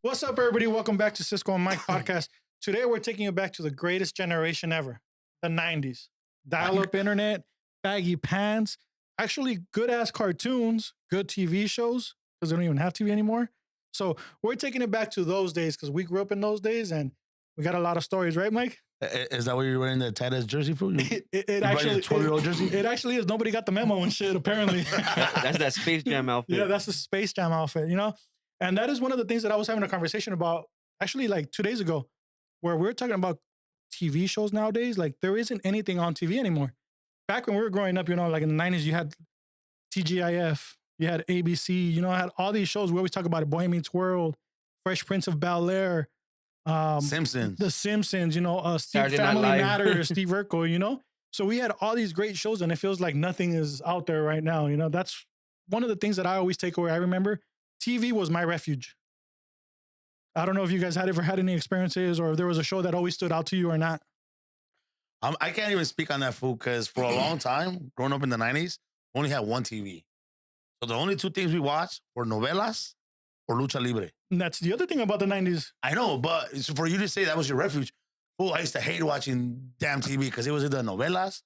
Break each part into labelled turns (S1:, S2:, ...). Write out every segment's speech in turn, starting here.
S1: What's up, everybody? Welcome back to Sisko and Mike Podcast. Today, we're taking you back to the greatest generation ever, the 90s. Dial-up internet, baggy pants, actually good-ass cartoons, good TV shows, because they don't even have TV anymore. So we're taking it back to those days because we grew up in those days and we got a lot of stories, right, Mike?
S2: Is that why you're wearing the tight-ass jersey for?
S1: It actually,
S2: 12-year-old jersey?
S1: It actually is. Nobody got the memo and shit, apparently.
S3: That's that Space Jam outfit.
S1: Yeah, that's the Space Jam outfit, you know? And that is one of the things that I was having a conversation about actually like 2 days ago, where we were talking about TV shows nowadays. Like there isn't anything on TV anymore. Back when we were growing up, you know, like in the 90s, you had TGIF, you had ABC, you know, I had all these shows. We always talk about it, Boy Meets World, Fresh Prince of Bel-Air,
S2: Simpsons.
S1: The Simpsons, you know, Steve
S3: Saturday Night
S1: Family
S3: Live.
S1: Matters, Steve Urkel, you know? So we had all these great shows and it feels like nothing is out there right now. You know, that's one of the things that I always take away. I remember TV was my refuge. I don't know if you guys had ever had any experiences or if there was a show that always stood out to you or not.
S2: I can't even speak on that, fool, because for a long time, growing up in the 90s, we only had one TV. So the only two things we watched were novelas or lucha libre.
S1: And that's the other thing about the 90s.
S2: I know, but it's for you to say that was your refuge, fool, I used to hate watching damn TV because it was either novelas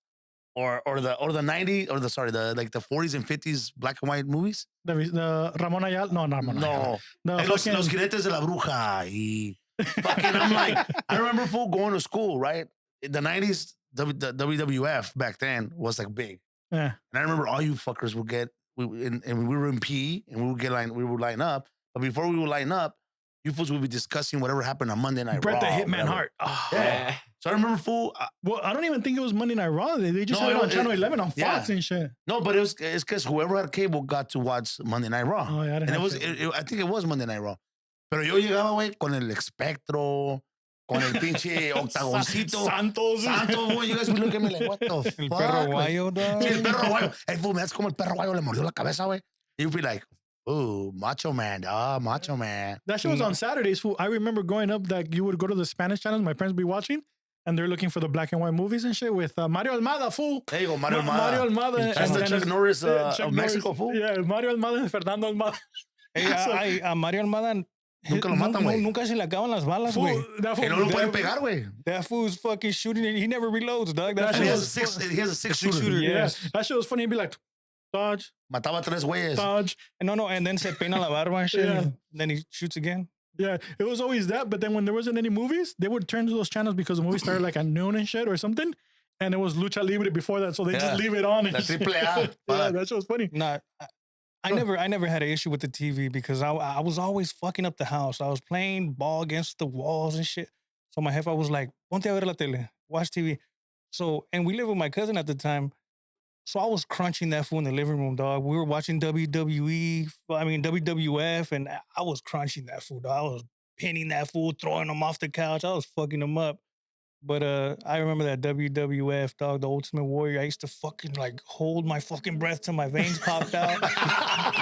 S2: or the 90s or the 40s and 50s black and white movies.
S1: The Ramon Ayala. No, not Ramon Ayala.
S2: No.
S1: The
S2: Los
S1: fucking-
S2: Jinetes de la Bruja. Fucking, I'm like, I remember, fool, going to school, right? In the 90s, the WWF back then was like big.
S1: Yeah.
S2: And I remember all you fuckers would get, and we were in PE and we would line up. But before we would line up, you fools would be discussing whatever happened on Monday Night
S1: Bret
S2: Raw.
S1: the Hitman
S2: whatever.
S1: Hart. Oh.
S2: Yeah. So I remember, fool.
S1: Well, I don't even think it was Monday Night Raw. They just
S2: No,
S1: had it
S2: it
S1: on
S2: was-
S1: Channel 11 on
S2: yeah.
S1: Fox and shit.
S2: No, but it's because whoever had cable got to watch Monday Night Raw.
S1: Oh, yeah. I didn't
S2: And it
S1: have
S2: was,
S1: cable.
S2: I think it was Monday Night Raw. Pero yo llegaba, güey, con el espectro, con el pinche octagoncito.
S1: Santos.
S2: Santos, güey. You guys would look at me like, what the fuck?
S4: El perro guayo, dog.
S2: Sí, el perro guayo. Hey, fool, me das como el perro guayo le mordió la cabeza, güey. You'd be like, ooh, macho man, macho man.
S1: That show was on Saturdays, fool. I remember growing up that you would go to the Spanish channels, my friends would be watching, and they're looking for the black and white movies and shit with Mario Almada, fool.
S2: There you go, Mario Almada.
S1: Mario Almada.
S2: That's the
S1: and
S2: Chuck
S1: his-
S2: Norris
S1: yeah, Chuck
S2: of Mexico, fool.
S1: Yeah, Mario Almada and Fernando Almada.
S4: Hey, a Mario Almada
S2: Nunca lo matan, güey.
S4: nunca se le acaban las balas,
S1: Fool,
S4: güey.
S1: that fool,
S2: Y no lo pueden pegar, güey.
S4: That fool's fucking shooting and he never reloads, dog. That
S2: And he
S4: fool's
S2: has a six shooter.
S4: shooter,
S1: yeah,
S4: yes.
S1: that shit was funny. He'd be like, dodge,
S2: Mataba tres güeyes.
S1: dodge.
S4: No, and then se peina la barba and shit.
S1: Yeah.
S4: And then he shoots again.
S1: Yeah, it was always that. But then when there wasn't any movies, they would turn to those channels because the movie started like at noon and shit or something. And it was Lucha Libre before that. So they
S2: Yeah.
S1: just leave it on. And
S2: La
S1: shit.
S2: triple A.
S1: Yeah,
S2: Fuck.
S1: that shit was funny.
S4: Nah, I never had an issue with the TV because I was always fucking up the house. I was playing ball against the walls and shit. So my jefa was like, ponte a ver la tele, watch TV. So, and we lived with my cousin at the time. So I was crunching that fool in the living room, dog. We were watching WWF, and I was crunching that fool, dog. I was pinning that fool, throwing him off the couch. I was fucking him up. But I remember that WWF, dog, the Ultimate Warrior. I used to fucking like hold my fucking breath till my veins popped out.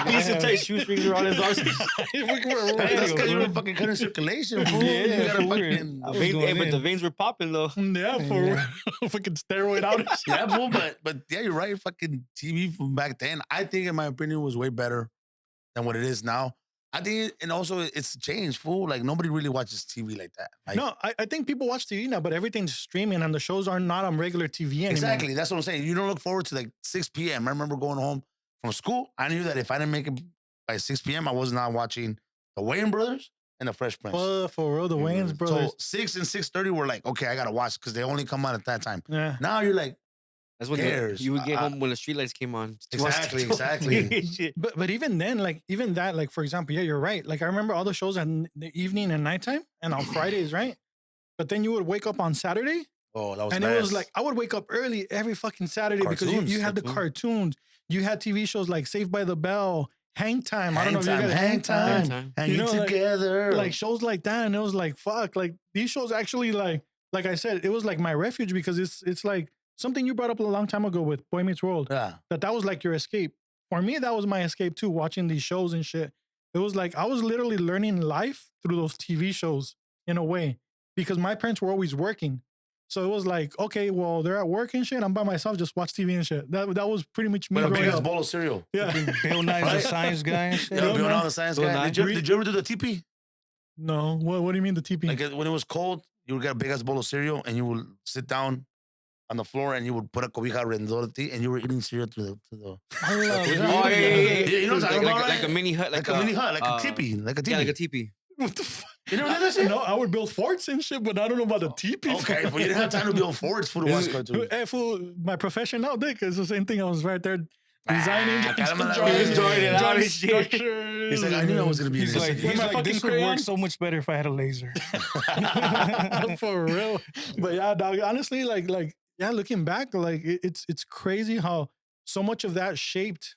S3: He used to tie shoestrings around his arms.
S2: That's because you were fucking cutting circulation, fool.
S4: Yeah,
S2: You gotta
S4: for real.
S2: fucking...
S4: I was
S3: Veins,
S4: going
S3: hey, but the
S4: in.
S3: veins were popping though.
S1: Yeah, for
S4: Yeah.
S1: fucking steroid out.
S2: Yeah, fool, but yeah, you're right. Fucking TV from back then, I think, in my opinion, was way better than what it is now. I think, and also it's changed, fool. Like nobody really watches TV like that. Like,
S1: No, I think people watch TV now, but everything's streaming and the shows are not on regular TV anymore.
S2: exactly. That's what I'm saying. You don't look forward to like 6 p.m. I remember going home from school. I knew that if I didn't make it by 6 p.m., I was not watching the Wayans Brothers and the Fresh Prince.
S1: For real, the Wayans brothers.
S2: So 6 and 6:30 were like, okay, I gotta watch because they only come out at that time.
S1: Yeah.
S2: Now you're like,
S3: That's when
S2: cares?
S3: you would get home when the streetlights came on.
S2: Exactly.
S3: Shit.
S1: But even then, like even that, like for example, yeah, you're right. Like I remember all the shows in the evening and nighttime and on Fridays, right? But then you would wake up on Saturday,
S2: oh, that was
S1: and
S2: nice.
S1: it was like I would wake up early every fucking Saturday because
S2: Cartoons,
S1: you had the cartoons, you had TV shows like Saved by the Bell, Hang Time. I don't know if you guys
S2: Hang Time,
S3: Time.
S2: hanging
S1: You know, like-
S2: together.
S1: like shows like that, and it was like fuck, like these shows actually like I said, it was like my refuge because it's like something you brought up a long time ago with Boy Meets World.
S2: yeah,
S1: That was like your escape. For me, that was my escape too, watching these shows and shit. It was like I was literally learning life through those TV shows in a way because my parents were always working. So it was like, okay, well, they're at work and shit. I'm by myself, just watch TV and shit. That was pretty much me
S2: with a big
S1: growing
S2: ass
S1: up.
S2: bowl of cereal.
S1: Yeah.
S4: Bill Nye's
S2: Right.
S4: the science guy and shit.
S2: Yeah,
S1: Yeah,
S2: Bill
S1: man.
S2: Nye the science
S3: Bill
S2: guy.
S3: Nye.
S2: Did you ever do the TP?
S1: No. What do you mean the teepee?
S2: Like when it was cold, you would get a big ass bowl of cereal and you would sit down on the floor and you would put a cobija alrededor de ti and you were eating cereal to the
S4: I love
S1: Yeah.
S4: it.
S3: Oh, yeah.
S2: You know what I'm talking about,
S3: Like a
S2: right?
S3: mini hut.
S2: like a mini hut, like a teepee, like a teepee.
S3: Yeah, like a teepee.
S1: What the fuck?
S2: You never did that shit?
S1: No, I would build forts and shit, but I don't know about the teepee.
S2: Okay, but you didn't have time to build forts for the West Coast.
S1: Hey, fool, my profession now, Dick, is the same thing. I was right there designing,
S2: cálmala,
S1: drawing,
S2: güey.
S3: Drawing it out and shit.
S1: structures.
S2: He's like, I knew I was gonna be
S4: He's
S2: this.
S4: like,
S1: With my fucking
S4: this would
S1: crayon?
S4: work so much better if I had a laser.
S1: For real. But yeah, dog, honestly, like, yeah, looking back, like it's crazy how so much of that shaped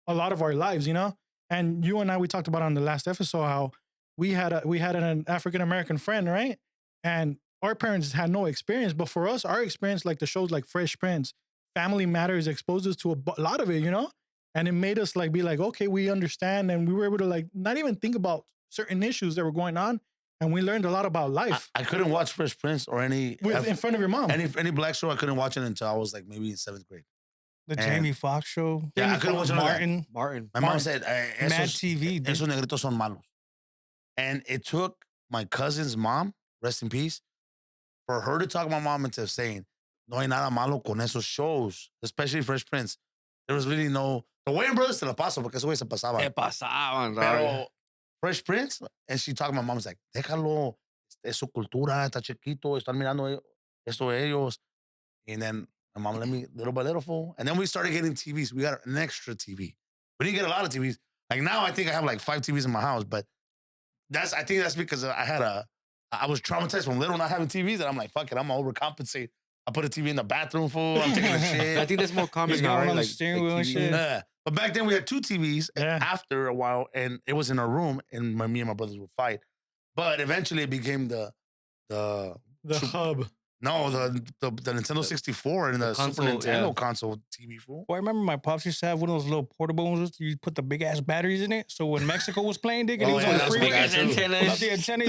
S1: a lot of our lives, you know? And you and I, we talked about on the last episode how we had an African American friend, right? And our parents had no experience, but for us, our experience, like the shows like Fresh Prince, Family Matters, exposed us to a lot of it, you know? And it made us like be like, okay, we understand, and we were able to like not even think about certain issues that were going on, and we learned a lot about life
S2: I couldn't watch Fresh Prince or any
S1: in front of your mom.
S2: any black show. I couldn't watch it until I was like maybe in 7th grade.
S4: The
S2: And-
S4: Jamie Foxx show.
S2: Yeah, I
S4: Jamie
S2: couldn't
S4: Foxx,
S2: watch none of that.
S4: Martin.
S3: Martin.
S2: My mom
S1: Mom-
S2: said,
S4: Mad TV. dude.
S2: esos negritos son malos. And it took my cousin's mom, rest in peace, for her to talk my mom into saying, no hay nada malo con esos shows, especially Fresh Prince. There was really no... The Wayans Brothers se la paso porque eso güey se pasaba.
S3: ¿Qué pasaban, dog?
S2: Pero Fresh Prince, and she talked to my mom, was like, déjalo, es su cultura, está chiquito, están mirando esto ellos. And then my mom let me little by little, fool. And then we started getting TVs. We got an extra TV. We didn't get a lot of TVs. Like now, I think I have like 5 TVs in my house, but I think that's because I was traumatized from little not having TVs, and I'm like, fuck it, I'm gonna overcompensate. I put a TV in the bathroom, fool. I'm taking a
S3: I
S2: shit.
S3: think that's more common
S4: He's
S3: now,
S4: got one
S3: right?
S4: on the
S3: Like,
S4: steering wheel and
S3: TV.
S4: shit.
S2: Yeah. But back then we had 2 TVs
S1: Yeah.
S2: after a while, and it was in our room, and me and my brothers would fight. But eventually it became the
S1: hub.
S2: No, the Nintendo 64 and the Super
S3: console,
S2: Nintendo
S3: yeah.
S2: console TV, fool.
S4: Well, I remember my pops used to have one of those little portable ones. You put the big ass batteries in it. So when Mexico was playing, Dick, and
S2: Oh,
S4: he
S2: yeah,
S4: was
S2: that
S4: on
S2: was
S4: the
S2: big
S4: freeway,
S2: ass too.
S4: pull out the antenna,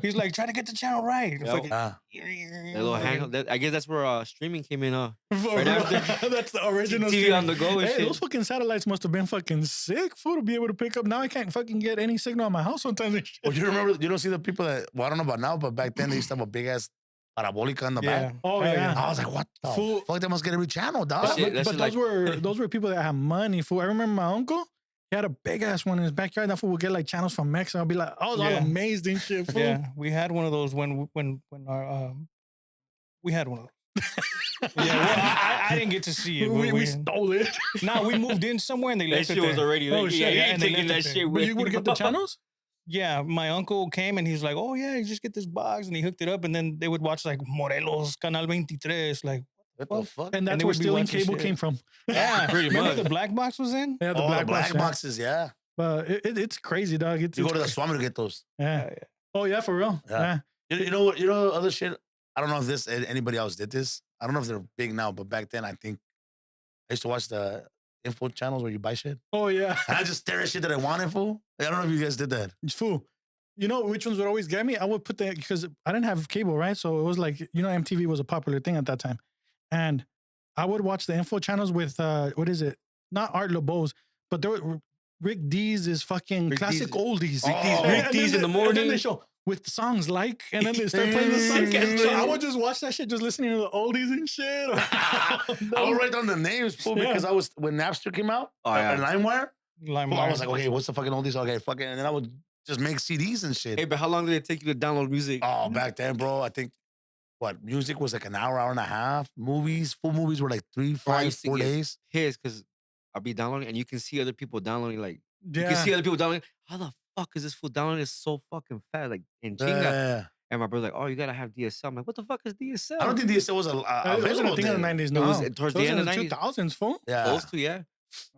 S4: he's like, try to get the channel right. It's
S3: Yep.
S4: like,
S2: Ah.
S3: That little handheld. I guess that's where streaming came in, huh?
S1: For
S3: Right
S1: real.
S3: after.
S1: That's the original
S3: TV
S1: stream.
S3: on the go and
S1: Hey,
S3: shit.
S1: those fucking satellites must have been fucking sick, fool, to be able to pick up. Now I can't fucking get any signal in my house sometimes. and shit.
S2: Well, you remember, you don't see the people that, well, I don't know about now, but back then they used to have a big ass parabolica in the
S4: yeah.
S2: back.
S1: Oh,
S4: Hell
S1: yeah.
S2: I was like, what the
S1: Fool.
S2: fuck? They must get every channel, dog.
S3: That shit-
S1: But
S3: shit
S1: those
S3: like-
S1: were people that had money, fool. I remember my uncle. He had a big ass one in his backyard. That fool would get like channels from Mexico. I'd be like, I was all
S4: Yeah.
S1: amazed and shit, fool.
S4: Yeah, we had one of those when our we had one of those. Yeah, well, I didn't get to see it.
S1: We stole it.
S4: Nah, we moved in somewhere and they
S3: That
S4: left
S3: shit
S4: it
S3: was
S4: there.
S3: already.
S1: Oh,
S3: Like,
S1: shit,
S3: yeah,
S1: yeah,
S3: you ain't
S4: and they
S3: taking
S4: left
S3: that
S4: it
S3: shit
S1: But
S3: with
S1: you would get the channels?
S4: Yeah, my uncle came and he's like, "Oh yeah, you just get this box," and he hooked it up, and then they would watch like Morelos Canal 23, like
S2: What the fuck?
S1: And that's
S4: they
S1: where
S4: would be
S1: stealing
S4: watching
S1: cable
S4: shit.
S1: came from.
S4: yeah,
S3: Pretty
S4: remember
S3: much.
S4: the black box was in?
S1: Yeah, the
S2: Oh,
S1: black,
S2: the black
S1: box, yeah.
S2: boxes, yeah.
S1: But it's crazy, dog. It's
S2: You go to the
S1: crazy.
S2: Swami to get those.
S1: Yeah. Oh yeah, for real.
S2: Yeah.
S1: Yeah.
S2: You know what? You know other shit. I don't know if anybody else did this. I don't know if they're big now, but back then I think I used to watch the info channels where you buy shit,
S1: Oh yeah.
S2: and I just stare at shit that I wanted for. I don't know if you guys did that.
S1: Fool. You know which ones would always get me? I would put the, because I didn't have cable, right? So it was like, you know, MTV was a popular thing at that time. And I would watch the info channels with, what is it? Not Art LeBeau's, but there were, Rick D's is fucking
S3: Rick
S1: classic
S3: D's.
S1: oldies.
S2: Rick D's-
S1: And
S3: Rick
S1: then
S3: D's in the
S1: And then they
S3: morning.
S1: show with songs like, and then they start playing the songs. So I would just watch that shit, just listening to the oldies and shit.
S2: I would write down the names, fool,
S1: Yeah.
S2: because I was when Napster came out,
S3: Oh, yeah.
S2: and LimeWire,
S4: Lime
S2: fool, I was like, okay, what's the fucking oldies? Okay, fucking, and then I would just make CDs and shit.
S3: Hey, but how long did it take you to download music?
S2: Oh, back then, bro, I think music was like an hour and a half. Full movies were like 3, 5,
S3: used to
S2: 4
S3: get-
S2: days.
S3: His, because I'll be downloading and you can see other people downloading. Like, you
S1: Yeah.
S3: can see other people downloading. How the fuck is this fool downloading? It's so fucking fast. Like, in chinga.
S2: Yeah.
S3: And my brother's like, oh, you gotta have DSL. I'm like, what the fuck is DSL?
S2: I don't think DSL was
S1: It wasn't
S2: available
S1: a thing in the
S2: then.
S1: 90s,
S3: It
S1: no.
S3: was towards the
S1: It was
S3: end
S1: in
S3: of
S1: the
S3: 90s.
S1: 2000s, fool.
S2: Yeah.
S3: Those two, yeah.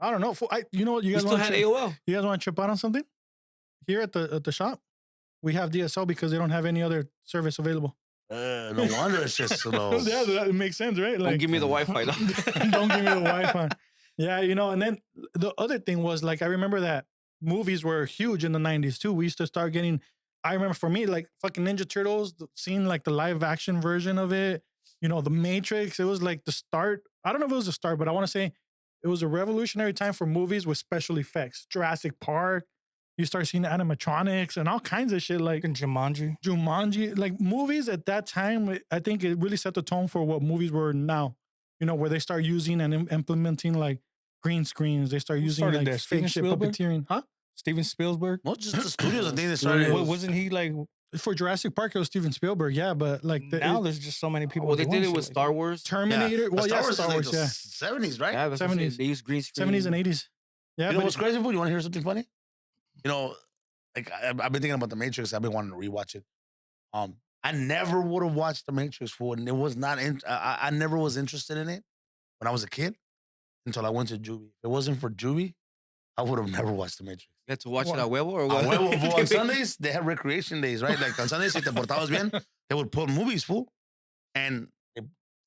S1: I don't know. Fool. You know what? You
S3: We
S1: guys
S3: still
S1: want
S3: had
S1: to
S3: AOL.
S1: You guys want to trip out on something? Here at the shop, we have DSL because they don't have any other service available.
S2: No wonder it's just slow.
S1: Yeah, that makes sense, right?
S3: Don't give me the Wi-Fi. though.
S1: Don't give me the Wi-Fi. Yeah, you know, and then the other thing was like, I remember that movies were huge in the 90s too. We used to start getting, I remember for me, like fucking Ninja Turtles, seeing like the live action version of it, you know, The Matrix, it was like the start. I don't know if it was the start, but I want to say it was a revolutionary time for movies with special effects. Jurassic Park, You start seeing animatronics and all kinds of shit like
S4: Fucking Jumanji.
S1: like movies at that time. I think it really set the tone for what movies were now. You know, where they start using and implementing like green screens. They start using
S4: started
S1: like
S4: that?
S1: fake
S4: Steven
S1: shit
S4: Spielberg?
S1: puppeteering. Huh?
S4: Steven Spielberg.
S2: Not just the studios. I think they started.
S4: Wasn't he like?
S1: For Jurassic Park, it was Steven Spielberg. Yeah, but like
S4: Now there's just so many people.
S3: Well, they
S4: doing
S3: did it
S4: shit
S3: with
S4: like
S3: Star
S4: that.
S3: Wars.
S1: Terminator. Well, yeah, Star Wars.
S2: Is like
S1: Yeah,
S2: the 70s, right?
S3: Yeah, that's what I'm saying.
S1: 70s.
S3: They use green screen.
S1: 70s and 80s. Yeah,
S2: You know
S1: but
S2: what's crazy? Fool? You want to hear something funny? You know, like I've been thinking about The Matrix. I've been wanting to rewatch it. I never would have watched The Matrix for, and it was not. I never was interested in it when I was a kid until I went to Juvie. If it wasn't for Juvie, I would have never watched The Matrix.
S3: You had to watch it at huevo or what?
S2: On Sundays, they had recreation days, right? Like on Sundays, si te portabas bien, they would put movies, fool. And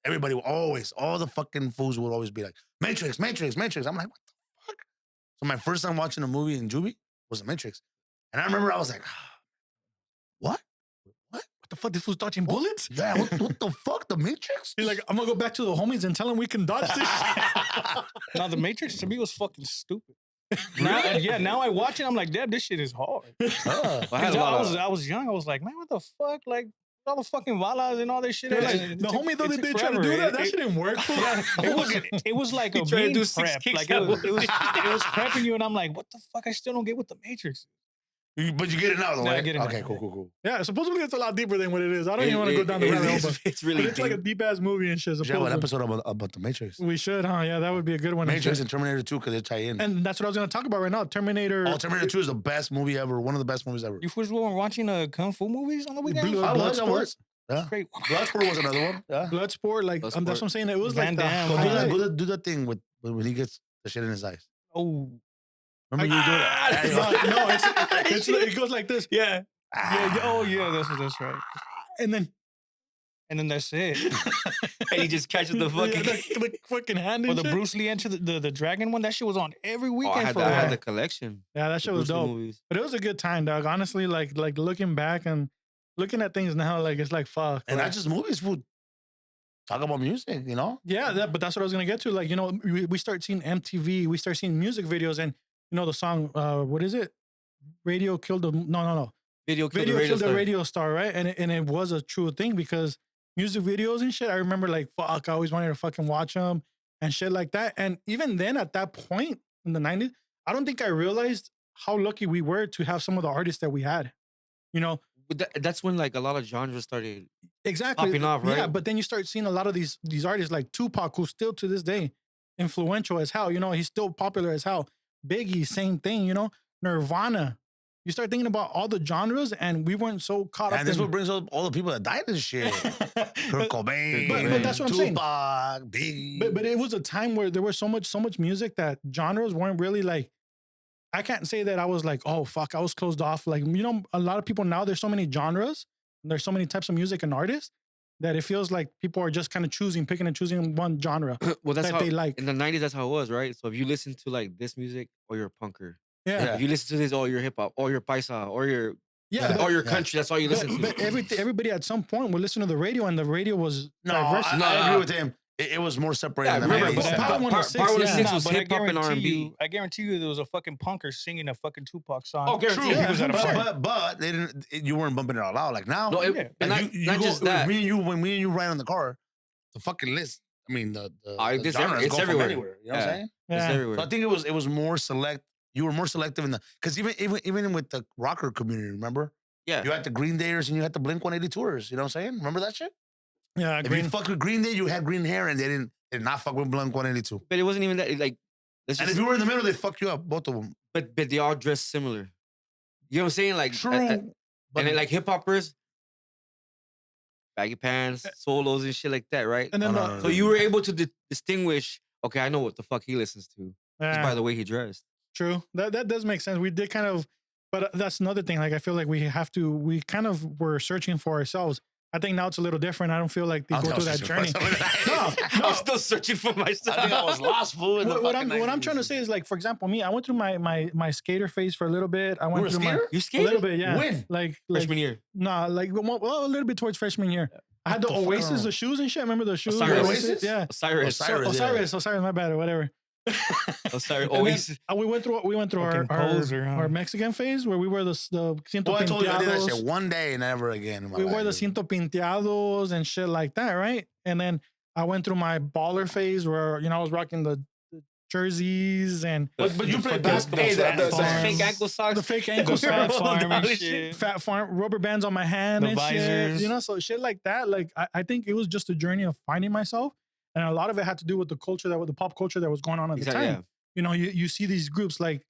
S2: everybody would always, all the fucking fools would always be like, Matrix, Matrix, Matrix. I'm like, what the fuck? So my first time watching a movie in Juvie was The Matrix. And I remember I was like, what?
S1: what the fuck? This was dodging bullets?
S2: Yeah, what the fuck? The Matrix?
S1: He's like, I'm gonna go back to the homies and tell them we can dodge this shit.
S4: Now the Matrix to me was fucking stupid. Now I watch it. I'm like, damn, this shit is hard. I was young. I was like, man, what the fuck? Like all the fucking valas and all this shit.
S1: Yeah,
S4: Like,
S1: the homie though, they tried to do that. That shit didn't work.
S4: It was like a
S3: He tried to
S4: being
S3: do 6
S4: prep.
S3: kicks
S4: Like
S3: at
S4: it was prepping you, and I'm like, what the fuck? I still don't get what the Matrix is.
S2: But you get it now, though,
S4: Yeah, I
S2: right?
S4: get it now.
S2: Okay, cool.
S1: Yeah, supposedly it's a lot deeper than what it is. I don't even want to go down the rabbit hole, but
S3: It's really
S1: it's like a deep ass movie and shit.
S2: We should have an
S1: supposedly.
S2: episode about The Matrix.
S1: We should, huh? Yeah, that would be a good one.
S2: Matrix and Terminator 2, because they tie in.
S1: And that's what I was gonna talk about right now. Terminator.
S2: Oh, Terminator 2 is the best movie ever. One of the best movies ever.
S4: You first were watching kung fu movies on the weekend?
S1: Bloodsport.
S2: Yeah.
S4: Great.
S2: Bloodsport was another one. Yeah.
S1: Bloodsport, like
S3: Bloodsport.
S1: that's what I'm saying. It was
S4: Van
S1: like
S4: Damme.
S1: the
S2: Go do that,
S1: highlight.
S2: do that thing with when he gets the shit in his eyes.
S4: Oh,
S2: Remember you do it?
S1: No, it goes like this.
S4: yeah. Yeah, that's right.
S1: And then
S4: That's it.
S3: And he just catches the fucking.
S1: the fucking hand
S4: Or
S1: and
S4: the
S1: shit.
S4: Bruce Lee enter the dragon one. That shit was on every weekend for
S3: I
S4: a
S3: had
S4: while.
S3: the collection.
S1: Yeah, that
S3: the
S1: shit was
S3: Bruce Lee
S1: dope.
S3: movies.
S1: But it was a good time, dog. Honestly, like looking back and looking at things now, like it's like fuck.
S2: And
S1: like,
S2: not just movies, food. Talk about music, you know?
S1: yeah, but that's what I was gonna get to. Like, you know, we start seeing MTV, we start seeing music videos, and you know the song, what is it? Radio killed the no.
S3: Video killed
S1: Video
S3: the radio
S1: killed the
S3: star.
S1: radio star, right? And it was a true thing because music videos and shit. I remember like fuck, I always wanted to fucking watch them and shit like that. And even then, at that point in the 90s, I don't think I realized how lucky we were to have some of the artists that we had. You know,
S3: But that's when like a lot of genres started.
S1: exactly
S3: Popping off,
S1: Yeah,
S3: right?
S1: but then you start seeing a lot of these artists like Tupac, who's still to this day influential as hell. You know, he's still popular as hell. Biggie, same thing. You know, Nirvana. You start thinking about all the genres, and we weren't so caught up.
S2: And this is
S1: in
S2: what brings up all the people that died in shit. Kurt Cobain,
S1: but that's what I'm saying.
S2: Tupac, Biggie.
S1: But it was a time where there was so much music that genres weren't really like. I can't say that I was like, oh fuck, I was closed off. Like, you know, a lot of people now, there's so many genres, and there's so many types of music and artists that it feels like people are just kind of picking and choosing one genre
S3: Well, that's
S1: that
S3: how
S1: they like.
S3: in the 90s. That's how it was, right? So if you listen to like this music, or you're a punker.
S1: Yeah,
S3: If you listen to this, or you're hip hop, or you're paisa, or you're
S1: yeah.
S3: or your
S2: Yeah.
S3: country, that's all you listen to.
S1: But everybody at some point would listen to the radio, and the radio was
S2: no,
S1: diverse.
S2: I agree with him. It was more separated
S3: Yeah,
S2: in the
S3: remember,
S2: 90s.
S1: but Power 106,
S3: Power 106
S1: yeah.
S3: was
S4: But
S3: hip hop and R&B.
S4: I guarantee you there was a fucking punker singing a fucking Tupac song.
S3: Oh, guarantee.
S2: True,
S1: Yeah,
S4: He was at a
S1: but-
S4: party.
S2: but they didn't. You weren't bumping it out loud like now.
S3: No,
S4: Yeah.
S2: Like,
S3: and not,
S2: you
S3: not
S2: go,
S3: just that.
S2: when me and you ride in the car, the fucking list. I mean, the
S3: It's
S2: genres
S3: it's
S2: go from
S3: everywhere.
S2: anywhere. You know what I'm
S3: Yeah.
S2: saying?
S3: It's
S1: Yeah.
S3: everywhere.
S2: So I think it was more select. You were more selective in the because even with the rocker community, remember?
S3: Yeah.
S2: You had the Green Dayers and you had the Blink 182ers. You know what I'm saying? Remember that shit?
S1: Yeah,
S2: If
S1: green.
S2: you fucked with Green Day, you had green hair, and they did not fuck with Blink 182.
S3: But it wasn't even that. Like, let's
S2: And
S3: just,
S2: if you were in the middle, they fuck you up, both of them.
S3: but they all dress similar. You know what I'm saying? Like,
S2: True,
S3: and
S2: but
S3: then like hip hoppers, baggy pants, solos and shit like that, right?
S1: And then
S2: No,
S1: the-
S2: no, no,
S3: So you were able to distinguish. Okay, I know what the fuck he listens to just
S1: yeah.
S3: by the way he dressed.
S1: True. That does make sense. We did kind of, but that's another thing. Like I feel like we kind of were searching for ourselves. I think now it's a little different. I don't feel like they
S2: I'll
S1: go
S2: tell
S1: through that
S2: you
S1: journey.
S2: something.
S3: I'm still searching for myself.
S2: I think I was lost, fool. in the
S1: What
S2: fucking
S1: I'm
S2: 90s.
S1: trying to say is like, for example, me, I went through my skater phase for a little bit. I went
S2: were a
S1: through
S2: skater?
S3: You
S1: a
S3: skated?
S1: little bit, yeah.
S2: When?
S1: Like
S3: Freshman year.
S1: nah, like well, a little bit towards freshman year. I had the
S2: What the fuck?
S1: Oasis, the shoes and shit. Remember the shoes?
S3: Osiris.
S1: Oasis? Yeah.
S3: Osiris.
S2: Osiris.
S1: Osiris, my bad, or whatever.
S3: I'm sorry.
S1: And then,
S3: Always.
S1: we went through
S4: Fucking poser, huh?
S1: our Mexican phase where we were the cinto
S2: Well, I told you I did that
S1: pinteados.
S2: shit one day and never again in my
S1: We
S2: life.
S1: wore the cinto pinteados and shit like that, right? And then I went through my baller phase where I was rocking the jerseys and
S2: But you played
S1: fucking
S2: basketball.
S3: The
S1: farms.
S3: fake ankle socks.
S1: the fake ankle
S4: Fat
S1: socks,
S4: farm and
S3: Shit.
S4: shit.
S1: fat farm rubber bands on my hand
S4: The
S1: and
S4: visors.
S1: shit. So shit like that. Like I think it was just a journey of finding myself, and a lot of it had to do with the culture with the pop culture that was going on at the time. You see these groups like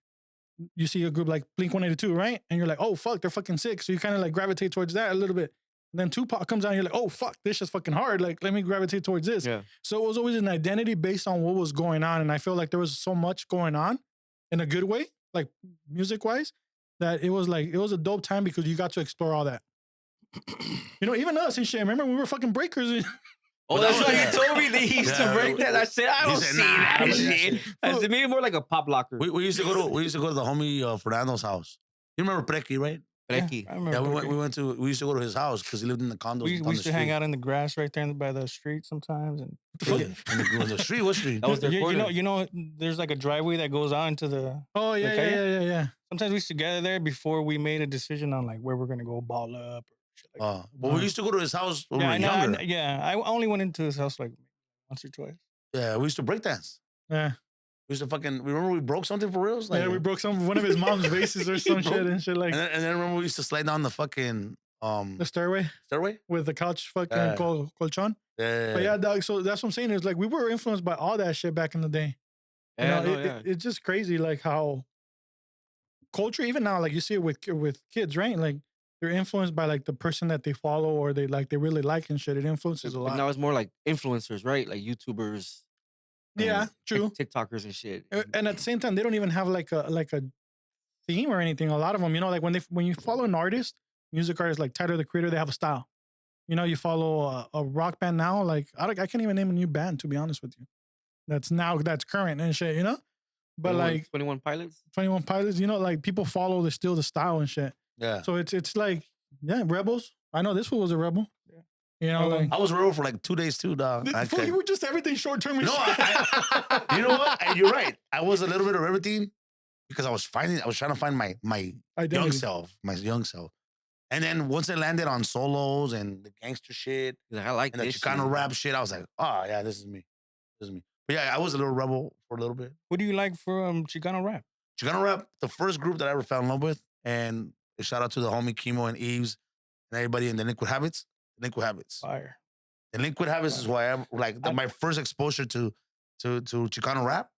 S1: you see a group like Blink-182, right? And you're like, oh fuck, they're fucking sick. So you kind of like gravitate towards that a little bit. And then Tupac comes out and you're like, oh fuck, this is fucking hard. Like, let me gravitate towards this.
S3: Yeah.
S1: So it was always an identity based on what was going on. And I feel like there was so much going on in a good way, like music wise, that it was a dope time because you got to explore all that. Even us and shit. Remember we were fucking breakers.
S3: Oh, that's why you told me that he used to break that. I said, I don't
S2: said,
S3: see
S2: nah,
S3: that
S2: I don't see that
S3: shit.
S2: shit.
S3: I said, maybe more like a pop locker.
S2: We used to go to the homie Fernando's house. You remember Preki, right?
S3: Preki.
S4: I remember.
S2: Yeah, we used to go to his house because he lived in the condos.
S4: We
S2: down
S4: used
S2: the
S4: to hang
S2: street.
S4: out in the grass right there by the street sometimes. And
S2: In the street. What street?
S3: That was their corner.
S4: you know, there's like a driveway that goes out into the.
S1: Oh yeah,
S4: Okay.
S1: yeah.
S4: Sometimes we used to gather there before we made a decision on like where we're gonna go ball up. Or shit like that.
S2: But we used to go to his house when we were
S4: I know,
S2: younger.
S4: I only went into his house like once or twice.
S2: Yeah, we used to break dance.
S1: Yeah.
S2: We used to remember we broke something for reals? Like,
S1: Yeah, we broke one of his mom's vases or some
S2: He broke-
S1: shit and shit like
S2: and then remember we used to slide down the fucking
S1: the stairway
S2: stairway?
S1: with the couch fucking
S2: Yeah.
S1: colchon.
S2: Yeah.
S1: But yeah, dog. So that's what I'm saying is like we were influenced by all that shit back in the day. It's just crazy like how culture even now like you see it with kids, right? Like they're influenced by like the person that they follow or they really like and shit. It influences a
S3: But
S1: lot.
S3: now it's more like influencers, right? Like YouTubers.
S1: Yeah,
S3: and
S1: true.
S3: TikTokers and shit.
S1: And at the same time, they don't even have like a theme or anything. A lot of them, like when you follow an artist, music artist like Tyler the Creator, they have a style. You follow a rock band now. Like I can't even name a new band to be honest with you. That's current and shit. But
S3: 21
S1: like
S3: 21 Pilots.
S1: 21 Pilots, like people follow the style and shit.
S2: Yeah.
S1: So it's like Rebels. I know this fool was a rebel. Like
S2: I was a rebel for like 2 days too, dog.
S1: fool, you were just everything short term.
S2: No, you know what? You're right. I was a little bit of everything because I was trying to find my
S1: Identity.
S2: young self. And then once I landed on solos and the gangster shit
S3: He's like, I like
S2: and the
S3: this
S2: Chicano
S3: shit.
S2: rap shit, I was like, oh yeah, this is me. But yeah, I was a little rebel for a little bit.
S4: What do you like for Chicano rap?
S2: Chicano rap, the first group that I ever fell in love with, and a shout out to the homie Chemo and Eves and everybody in Delinquent Habits.
S4: Fire.
S2: Delinquent Habits is why I'm like my first exposure to Chicano rap.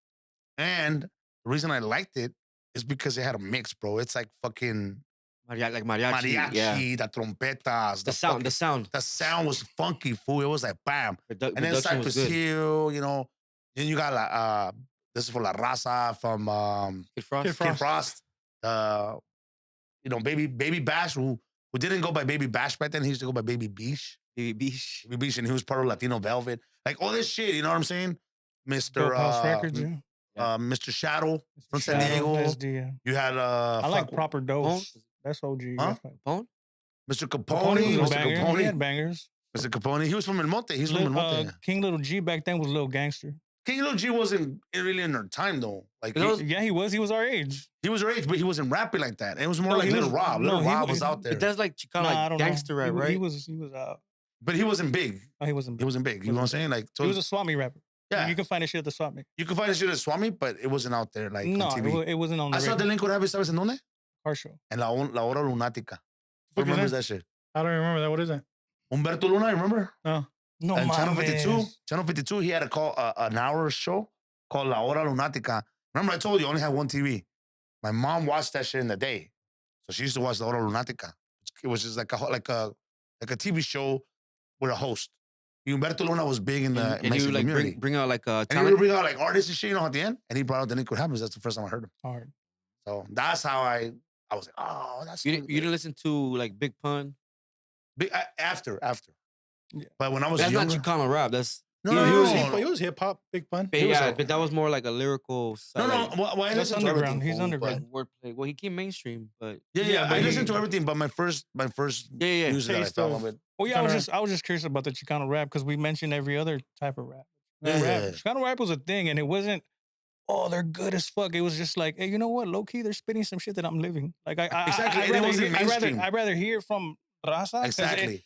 S2: And the reason I liked it is because it had a mix, bro. It's like fucking
S3: Mariachi.
S2: mariachi,
S3: Yeah.
S2: the trompetas,
S3: The sound.
S2: The sound was funky, fool. It was like bam. And then
S3: Production was
S2: Cypress
S3: good.
S2: Hill, then you got this is for La Raza from
S3: Kid Frost.
S1: Kid
S2: Kid Frost. Baby Bash, who didn't go by Baby Bash back then. He used to go by Baby Beesh.
S3: Baby Beach.
S2: Baby Beesh, and he was part of Latino Velvet. Like all this shit, you know what I'm saying?
S4: Dope House Records, yeah.
S2: Mr. Shadow from San
S4: Shadow,
S2: Diego.
S4: SD.
S2: You had
S4: I like Proper
S3: Bone?
S4: Dose. That's OG.
S2: Huh?
S4: That's like-
S3: Bone?
S2: Mr.
S4: Capone
S2: Capone.
S4: was
S2: Mr.
S4: a banger. He had
S2: Capone.
S4: bangers.
S2: Mr. Capone. He was from El Monte. He's from El Monte.
S4: King Little G back then was a little gangster.
S2: King Lil G wasn't really in their time though. Like
S4: Yeah, he was. He was our age.
S2: he was her age, but he wasn't rapping like that. It was more
S4: No,
S2: like
S4: he
S2: Little
S4: was-
S2: Rob.
S4: no,
S2: Little
S4: he
S2: Rob
S4: was-
S2: was out there,
S3: It does like Chicano,
S4: Nah, I
S3: like
S4: don't
S3: gangster
S4: know.
S3: rap, right?
S4: He was
S2: but he wasn't big.
S4: he wasn't.
S2: He wasn't big. You know what I'm saying? Like, so,
S4: He was a swap meet rapper.
S2: yeah,
S4: You can find his shit at the swap meet.
S2: you can find this shit at Swami, but it wasn't out there like
S4: No,
S2: on TV.
S4: it wasn't on the
S2: I saw
S4: radio.
S2: Delinquent Habits, ¿sabes en dónde?
S4: Car show.
S2: En La Hora Lunática. Who
S1: Fuck is
S2: remembers
S1: that?
S2: that shit?
S1: I don't remember that. What is that?
S2: Humberto Luna, you remember?
S1: No.
S4: No,
S2: And Channel 52.
S4: mames.
S2: Channel 52, he had an hour show called La Hora Lunática. Remember I told you I only had one TV. My mom watched that shit in the day. So she used to watch La Hora Lunática. It was just like a TV show with a host. Humberto Luna was big in the
S3: And you
S2: Mexican
S3: like
S2: community.
S3: bring out like a
S2: And he
S3: talent.
S2: would bring out like artists and shit, at the end. And he brought out Delinquent Habits. That's the first time I heard him.
S4: Hard.
S2: So that's how I was like, oh, that's
S3: You didn't listen to like Big Pun.
S2: after.
S4: Yeah.
S2: But when I was
S3: That's
S2: younger,
S3: not Chicano rap. That's
S2: no,
S3: he-
S2: no,
S3: he
S2: no,
S3: was-
S2: no,
S1: But
S2: no.
S1: he was hip hop, Big Pun.
S3: but
S2: He was
S3: yeah,
S2: a-
S3: but that was more like a lyrical side.
S2: No,
S3: like,
S2: well, I
S4: That's
S2: listened to
S4: underground.
S2: everything.
S4: He's
S2: fool,
S4: underground.
S2: but-
S3: wordplay. Well, he came mainstream, but
S2: Yeah,
S4: but
S2: I
S4: he-
S2: listened to everything, but my first
S3: yeah.
S2: music that I
S1: Taste
S2: fell in
S1: of-
S2: love with.
S4: Well, yeah, I
S1: Chicano
S4: was just curious about the Chicano rap because we mentioned every other type of rap.
S2: Yeah.
S4: Chicano rap was a thing, and it wasn't oh, they're good as fuck. It was just like, hey, you know what? Low key, they're spitting some shit that I'm living. Like
S2: Exactly, and it wasn't mainstream.
S4: I'd rather hear from Raza. 'cause
S2: Exactly.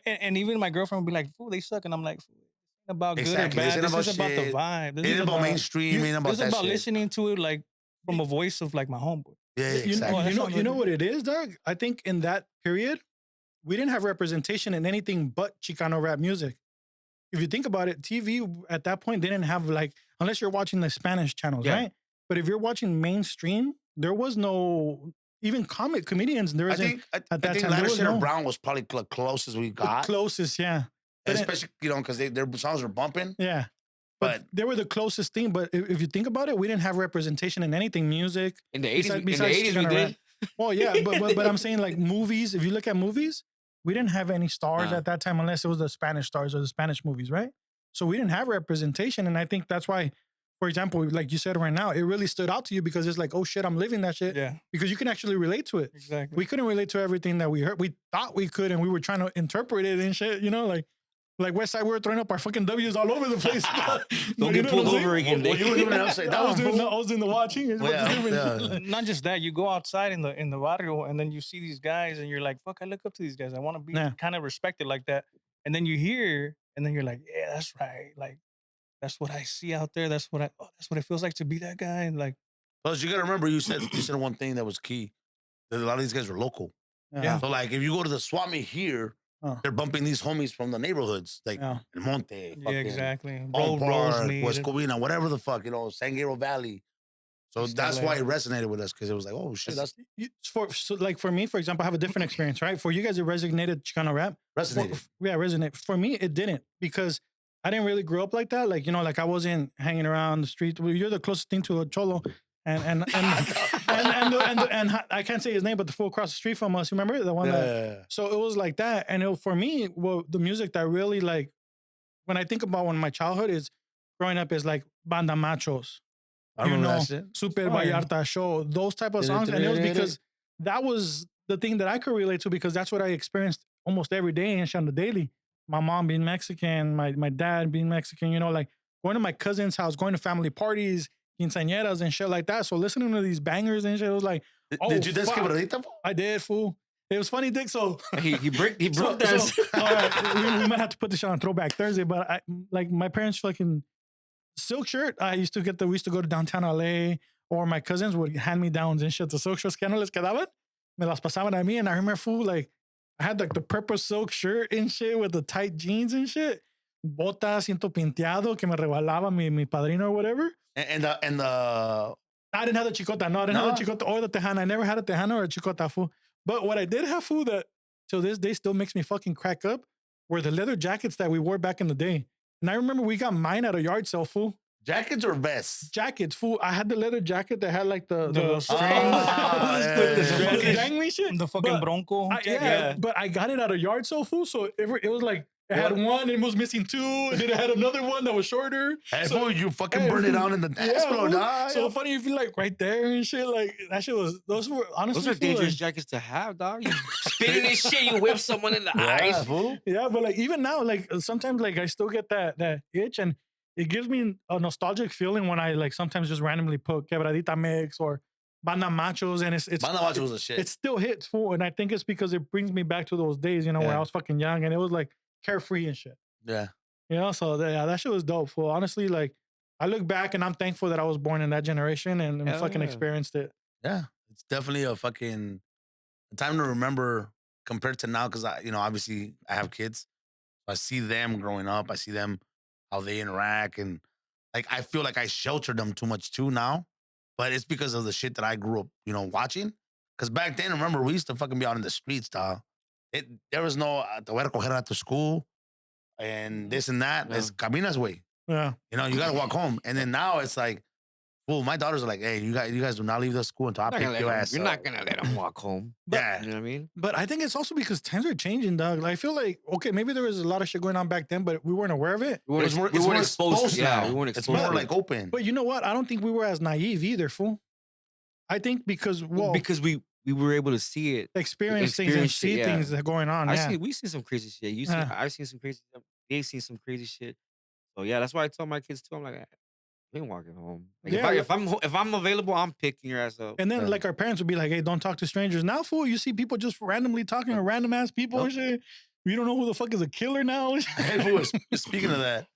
S4: and even my girlfriend would be like, "Fool, they suck," and I'm like, "Fool, this ain't about good or
S2: Exactly. This
S4: bad.
S2: ain't
S4: This
S2: about
S4: is about the
S2: shit.
S4: vibe. This
S2: It
S4: is
S2: ain't about mainstream. It ain't about
S4: This is
S2: that
S4: about
S2: shit.
S4: listening to it like from a voice of like my homeboy."
S2: Yeah,
S1: You,
S2: exactly.
S1: you know,
S4: sounds
S1: you know
S4: like
S1: what it is, Doug? I think in that period, we didn't have representation in anything but Chicano rap music. If you think about it, TV at that point didn't have like, unless you're watching the Spanish channels,
S3: Yeah.
S1: right? But if you're watching mainstream, there was no even comic comedians. There
S2: I
S1: isn't
S2: think
S1: at
S2: I
S1: that
S2: think
S1: time. There
S2: Ladder
S1: was
S2: Shit or
S1: no
S2: Brown was probably the closest we
S1: the
S2: got.
S1: closest, yeah. But it-
S2: Especially, you know, because their songs were bumping.
S1: Yeah.
S2: But
S1: They were the closest thing. But if you think about it, we didn't have representation in anything music.
S3: In the 80s,
S1: Besides
S3: we
S1: Chicano
S3: did.
S1: rap. Well, yeah, but I'm saying like movies. If you look at movies, we didn't have any stars
S3: Nah.
S1: at that time unless it was the Spanish stars or the Spanish movies, right? So we didn't have representation, and I think that's why, for example, like you said right now, it really stood out to you because it's like, oh shit, I'm living that shit.
S4: Yeah,
S1: Because you can actually relate to it.
S4: exactly.
S1: We couldn't relate to everything that we heard. We thought we could, and we were trying to interpret it and shit. You know, like West Side, we were throwing up our fucking W's all over the place.
S3: Don't get pulled over again.
S2: Well, you were doing it upside
S1: I was
S2: down.
S1: doing,
S2: fool.
S1: I was doing the watching. It's
S2: Yeah,
S1: different.
S2: yeah.
S4: Not just that, you go outside in the barrio and then you see these guys and you're like, fuck, I look up to these guys. I want to be
S1: Yeah.
S4: kind of respected like that. And then you hear, and then you're like, yeah, that's right. Like, that's what I see out there. That's what it feels like to be that guy. And like,
S2: Plus, you got to remember, you said one thing that was key. That a lot of these guys were local.
S1: Yeah.
S2: So, like, if you go to the swap meet here,
S1: Oh.
S2: they're bumping these homies from the neighborhoods, like
S1: Yeah.
S2: El Monte,
S4: yeah, exactly.
S2: Old
S4: Rolls
S2: Park,
S4: needed.
S2: West Covina, whatever the fuck, you know, San Gabriel Valley. So
S4: East
S2: that's
S4: LA.
S2: why it resonated with us because it was like, oh shit, that's
S1: For me, for example, I have a different experience, right? For you guys, it resonated Chicano rap.
S2: resonated.
S1: Resonate. For me, it didn't because I didn't really grow up like that. Like, you know, like I wasn't hanging around the street. Well, you're the closest thing to a cholo. And I can't say his name, but the fool across the street from us, you remember the one?
S2: Yeah.
S1: So it was like that. And for me, well, the music that really like, when I think about when my childhood is growing up is like Banda Machos,
S2: I
S1: you
S2: remember
S1: know,
S2: that shit.
S1: Super
S4: Fire.
S1: Vallarta Show, those type of songs. And it was because that was the thing that I could relate to because that's what I experienced almost every day and on the daily. My mom being Mexican, my dad being Mexican, you know, like going to my cousin's house, going to family parties, quinceañeras and shit like that. So listening to these bangers and shit, it was like, oh,
S2: Did you dance
S1: fuck.
S2: quebradita?
S1: I did, fool. It was funny, Dick. So
S3: He broke that.
S1: all right, we might have to put this shit on Throwback Thursday, but I like my parents fucking silk shirt. We used to go to downtown LA, or my cousins would hand me downs and shit. The silk shirts que no les quedaban, me las pasaban a mí. And I remember, fool, like I had like the purple silk shirt and shit with the tight jeans and shit. Botas, ciento pinteado, que me regalaba mi padrino or whatever.
S2: And the
S1: I didn't have the chicota. No, I didn't have the chicota or the tejana. I never had a tejana or a chicota, fool. But what I did have, fool, that till this day still makes me fucking crack up were the leather jackets that we wore back in the day. And I remember we got mine at a yard sale, fool.
S2: jackets or vests?
S1: Jackets, fool. I had the leather jacket that had like the
S4: little
S1: strings.
S2: yeah,
S1: With the
S2: yeah,
S1: fucking
S2: yeah.
S1: dangly shit.
S4: The fucking
S1: But
S4: Bronco.
S1: yeah, but I got it at a yard sale, fool. So it was like, it had one and it was missing two, and then it had another one that was shorter.
S2: Hey,
S1: So-
S2: fool, you fucking
S1: Hey,
S2: burned it
S1: fool.
S2: down in the dance floor,
S1: fool.
S2: dog.
S1: So funny if you like right there and shit. Like that shit was, those were honestly
S3: Those are
S1: fool,
S3: dangerous
S1: like-
S3: jackets to have, dog. You spitting this shit, you whip someone in the
S2: Yeah,
S3: eyes.
S2: fool.
S1: Yeah, but like even now, like sometimes like I still get that itch, and it gives me a nostalgic feeling when I like sometimes just randomly put quebradita mix or banda machos, and it's
S2: Banda Macho was a shit.
S1: it still hits full, and I think it's because it brings me back to those days, you know, where
S2: Yeah.
S1: I was fucking young and it was like carefree and shit,
S2: Yeah.
S1: you know. So yeah, that shit was dope. Full, honestly, like I look back and I'm thankful that I was born in that generation and
S3: Hell
S1: fucking
S3: yeah.
S1: experienced it.
S2: Yeah. It's definitely a fucking time to remember compared to now, because obviously I have kids. I see them growing up. I see them how they interact, and like I feel like I sheltered them too much too now. But it's because of the shit that I grew up, watching. Because back then, remember, we used to fucking be out in the streets, dog. There was no te voy a recoger to school and this and that.
S3: Yeah.
S2: It's Camina's way.
S1: Yeah,
S2: You gotta walk home. And then now it's like, well, my daughters are like, hey, you guys do not leave the school until I
S3: You're not
S2: pick
S3: gonna
S2: your
S3: let 'em-
S2: ass
S3: You're
S2: up.
S3: not gonna let them walk home.
S2: Yeah.
S3: You know what I mean?
S1: but I think it's also because times are changing, dog. Like I feel like okay, maybe there was a lot of shit going on back then, but we weren't aware of it.
S3: We weren't,
S2: It's more-
S3: we
S2: it's
S3: weren't
S2: more
S3: exposed.
S2: exposed
S3: Yeah,
S2: now.
S3: we weren't
S2: It's
S3: exposed.
S2: more
S3: to
S2: like
S3: it.
S2: open.
S1: But you know what? I don't think we were as naive either, fool. I think because
S3: because we were able to see it.
S1: experience things and
S3: experienced it,
S1: see
S3: yeah.
S1: things that are going on. Yeah.
S3: We seen some crazy shit.
S1: Yeah.
S3: I've seen some crazy stuff. They've seen some crazy shit. So yeah, that's why I tell my kids too. I'm like, We ain't walking home. Like,
S1: Yeah,
S3: if I'm available, I'm picking your ass up.
S1: And then
S2: Yeah.
S1: like our parents would be like, "Hey, don't talk to strangers." Now, fool, you see people just randomly talking to random ass people and shit. You don't know who the fuck is a killer now.
S2: Hey, fool, speaking of that,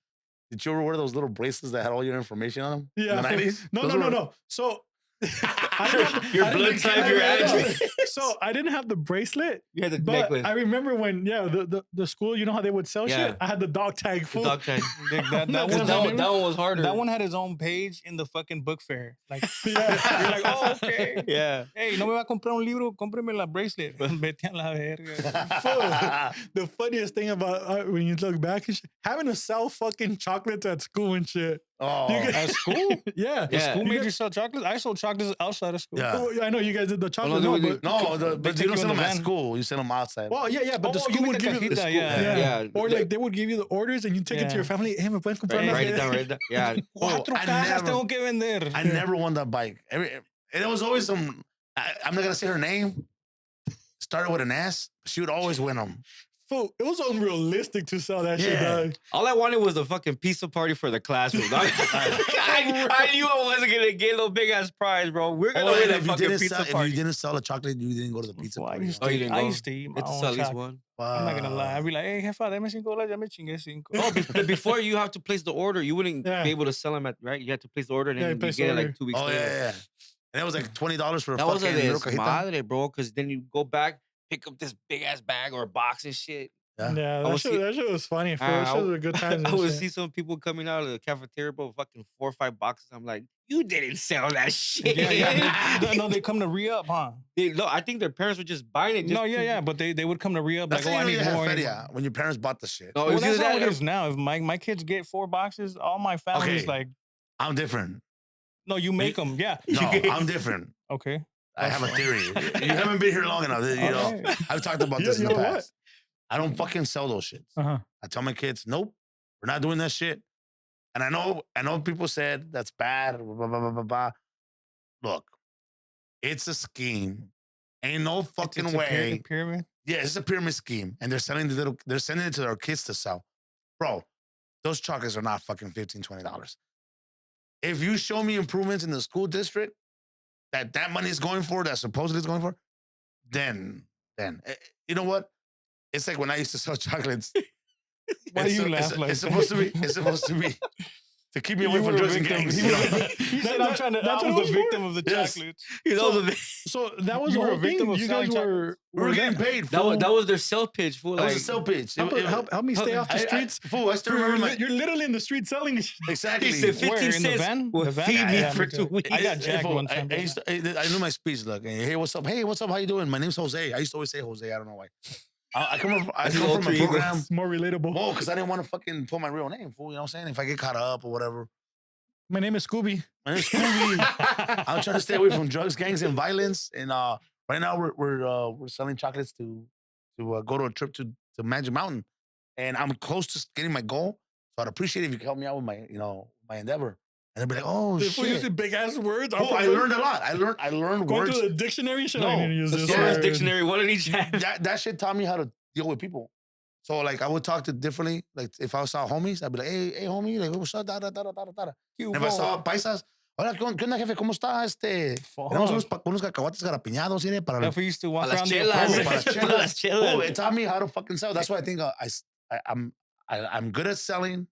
S2: did you ever wear those little bracelets that had all your information on them?
S1: Yeah.
S2: In the 90s?
S1: No,
S2: Those
S1: no, no,
S2: were-
S1: no. So
S3: Your blood type, your address.
S1: So I didn't have the bracelet.
S3: You had the
S1: But
S3: necklace.
S1: I remember when, the school, you know how they would sell
S3: Yeah.
S1: shit? I had the dog tag,
S3: The
S1: fool.
S3: dog tag.
S4: That
S1: No,
S4: one,
S3: That one was harder.
S4: that one had his own page in the fucking book fair. Like,
S1: Yeah.
S4: you're like, oh, okay.
S3: Yeah.
S4: Hey, no me va a comprar un libro, cómpreme la bracelet. Vete a la verga.
S1: The funniest thing about when you look back and shit, having to sell fucking chocolates at school and shit.
S2: Oh,
S1: You
S4: At school?
S1: Yeah.
S4: The
S3: Yeah.
S4: school
S1: You
S4: made
S1: guys-
S4: you sell chocolates? I sold chocolates outside of school.
S2: Yeah.
S1: Oh, I know you guys did the chocolate.
S3: no,
S1: No,
S3: they
S1: but,
S2: no, but
S4: take
S2: you don't
S4: you in
S2: send
S4: the
S2: them at
S4: van.
S2: school. You send them outside.
S1: well, yeah, but the
S4: Oh,
S1: school
S4: you
S1: would
S4: mean
S1: give
S4: the
S1: you
S4: cajita,
S1: yeah.
S3: Yeah.
S1: Or like they would give you the orders and you take it to your family. Hey, me puedes comprar
S3: Write
S1: las
S3: it down, write it down. Yeah.
S4: Cuatro
S2: I
S4: cajas
S2: never-
S4: tengo que vender.
S2: I never won that bike. And it was always some, I'm not going to say her name. Started with an S. She would always win them.
S1: Fool, it was unrealistic to sell that shit,
S2: Yeah.
S1: dog.
S3: All I wanted was a fucking pizza party for the classroom. dog. I knew I wasn't gonna get no big ass prize, bro. We're gonna win a fucking pizza
S2: if
S3: party.
S2: you didn't sell a chocolate, you didn't go to the pizza
S4: Well, I
S2: party.
S4: used
S3: Oh,
S4: to,
S3: you didn't
S4: I
S3: go?
S4: used to eat my
S3: Get to
S4: own
S3: sell at least
S4: chocolate.
S3: one.
S4: I'm not gonna lie. I'd be like, hey, jefa, dame $5, ya me chingué 5.
S3: Oh, but before you have to place the order, you wouldn't
S1: Yeah.
S3: be able to sell them at right. You had to place the order and
S1: Yeah,
S3: then
S1: you
S3: you
S1: place
S3: get
S1: the
S3: it like
S1: order.
S3: 2 weeks
S2: Oh,
S3: later.
S2: yeah. And it was like $20 for a
S3: That was a
S2: fucking little cajita.
S3: madre, bro. Because then you go back, pick up this big ass bag or a box and shit.
S2: Yeah.
S1: Yeah,
S3: would see-
S1: that shit was funny. Fool. That
S3: I
S1: shit was a good time.
S3: I would see some people coming out of the cafeteria, bro, fucking 4 or 5 boxes. I'm like, you didn't sell that shit.
S4: Yeah. No, they come to re-up, huh?
S3: No, I think their parents were just buying it. Just
S4: No, yeah, but they would come to re-up.
S2: That's
S4: Like,
S2: how
S4: oh, I
S2: you
S4: need
S2: know you
S4: more.
S2: had feria, when your parents bought the shit.
S3: No,
S4: Well,
S3: it's
S4: that's
S3: either
S4: how it
S3: that or-
S4: is now. If my kids get 4 boxes, all my family's
S2: Okay.
S4: like,
S2: I'm different.
S4: no, you make them. Yeah.
S2: No, I'm different.
S4: Okay.
S2: I have a theory. You haven't been here long enough. You know,
S4: Okay.
S2: I've talked about
S1: You-
S2: this in
S1: you
S2: the
S1: know what?
S2: past. I don't fucking sell those shits.
S1: Uh-huh.
S2: I tell my kids, nope, we're not doing that shit. And I know people said that's bad. Blah, blah, blah, blah, blah. Look, it's a scheme. Ain't no fucking
S4: It's a
S2: way.
S4: pyramid.
S2: Yeah, it's a pyramid scheme, and they're sending it to their kids to sell. Bro, those chocolates are not fucking $15, $20. If you show me improvements in the school district that money is going for, that supposedly is going for, then you know what? It's like when I used to sell chocolates.
S4: Why do you laugh like
S2: it's
S4: that?
S2: supposed to be to keep me away
S4: You
S2: from
S4: were a
S2: drugs and
S4: victim.
S2: gangs.
S4: He
S2: you
S4: was
S2: know?
S4: a- He said,
S1: That's
S4: I
S1: what it
S4: was
S1: was
S4: the
S1: for?
S4: victim of the
S2: Yes.
S4: chocolates.
S3: You know,
S1: So that was
S4: You
S1: the
S4: were a
S1: whole
S4: victim
S1: thing.
S4: of
S1: You guys
S4: selling
S1: were
S2: We were getting paid.
S3: that
S2: Fool.
S3: was their sell pitch. Fool.
S2: That was
S3: Like,
S2: a sell pitch.
S1: help me stay off the streets.
S2: Fool, I still
S1: You're,
S2: remember my
S1: you're literally in the street selling this shit.
S2: exactly.
S3: he said 15
S4: Where, in the
S3: cents
S4: van?
S3: will
S4: The van?
S3: feed me
S4: Yeah,
S3: for
S4: me
S3: 2
S4: too.
S3: weeks.
S4: I got jacked
S2: Fool,
S4: one time.
S2: I knew my speech. Look, hey, what's up? Hey, what's up? How you doing? My name's Jose. I used to always say Jose. I don't know why. I come from
S3: That's his
S2: a
S3: alter ego.
S2: program.
S1: It's more relatable.
S2: Well, because I didn't want to fucking put my real name, fool. You know what I'm saying? If I get caught up or whatever.
S1: My name is Scooby.
S2: My name's Scooby. I'm trying to stay away from drugs, gangs, and violence. And right now we're selling chocolates to go to a trip to Magic Mountain, and I'm close to getting my goal. So I'd appreciate it if you could help me out with my endeavor. And they'd be like, oh
S1: Before you
S2: shit.
S1: say big ass words,
S2: Fool, I learned a lot. I learned
S1: Going
S2: words.
S1: through the dictionary. Shit,
S2: No,
S1: I need to use
S3: The
S1: this
S3: Soros
S1: word.
S3: dictionary, one in each hand.
S2: That shit taught me how to deal with people. So like I would talk to differently. Like if I saw homies, I'd be like, hey homie, like what's up? Da, da, da, da, da, da. And if I saw paisas, hola, ¿qué onda, jefe? ¿Cómo está? Tenemos unos cacahuates garapiñados, ¿sí? Para
S4: If we used to walk
S3: Para las
S4: around the
S3: chelas.
S4: apartment.
S2: para las
S3: Para las chelas.
S2: Oh, it taught me how to fucking sell. That's why I think I'm good at selling,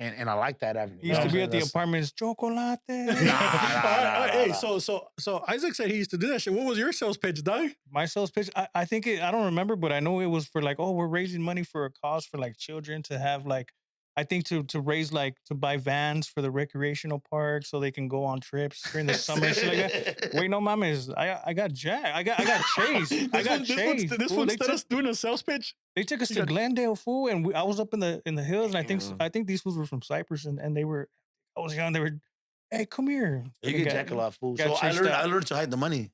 S2: and I like that avenue.
S4: He used to be at the
S2: That's-
S4: apartments, chocolate.
S1: Hey, so Isaac said he used to do that shit. What was your sales pitch, dog?
S4: My sales pitch, I think I don't remember, but I know it was for like, oh, we're raising money for a cause for like children to have like, I think to raise like to buy vans for the recreational park so they can go on trips during the summer and shit like that. Wait, no mames, I got jacked. I got chased. I got chased.
S1: This
S4: Fool,
S1: one
S4: they
S1: instead
S4: took-
S1: of doing a sales pitch.
S4: They took us
S1: You
S4: to
S1: got-
S4: Glendale, fool, and I was up in the hills, and
S3: Damn.
S4: I think these fools were from Cyprus, and they were. I was young. They were, hey, come here.
S2: You
S4: They
S2: get
S4: got-
S2: jack a lot, fool.
S4: got
S2: So I
S4: chased
S2: learned
S4: out.
S2: I learned to hide the money.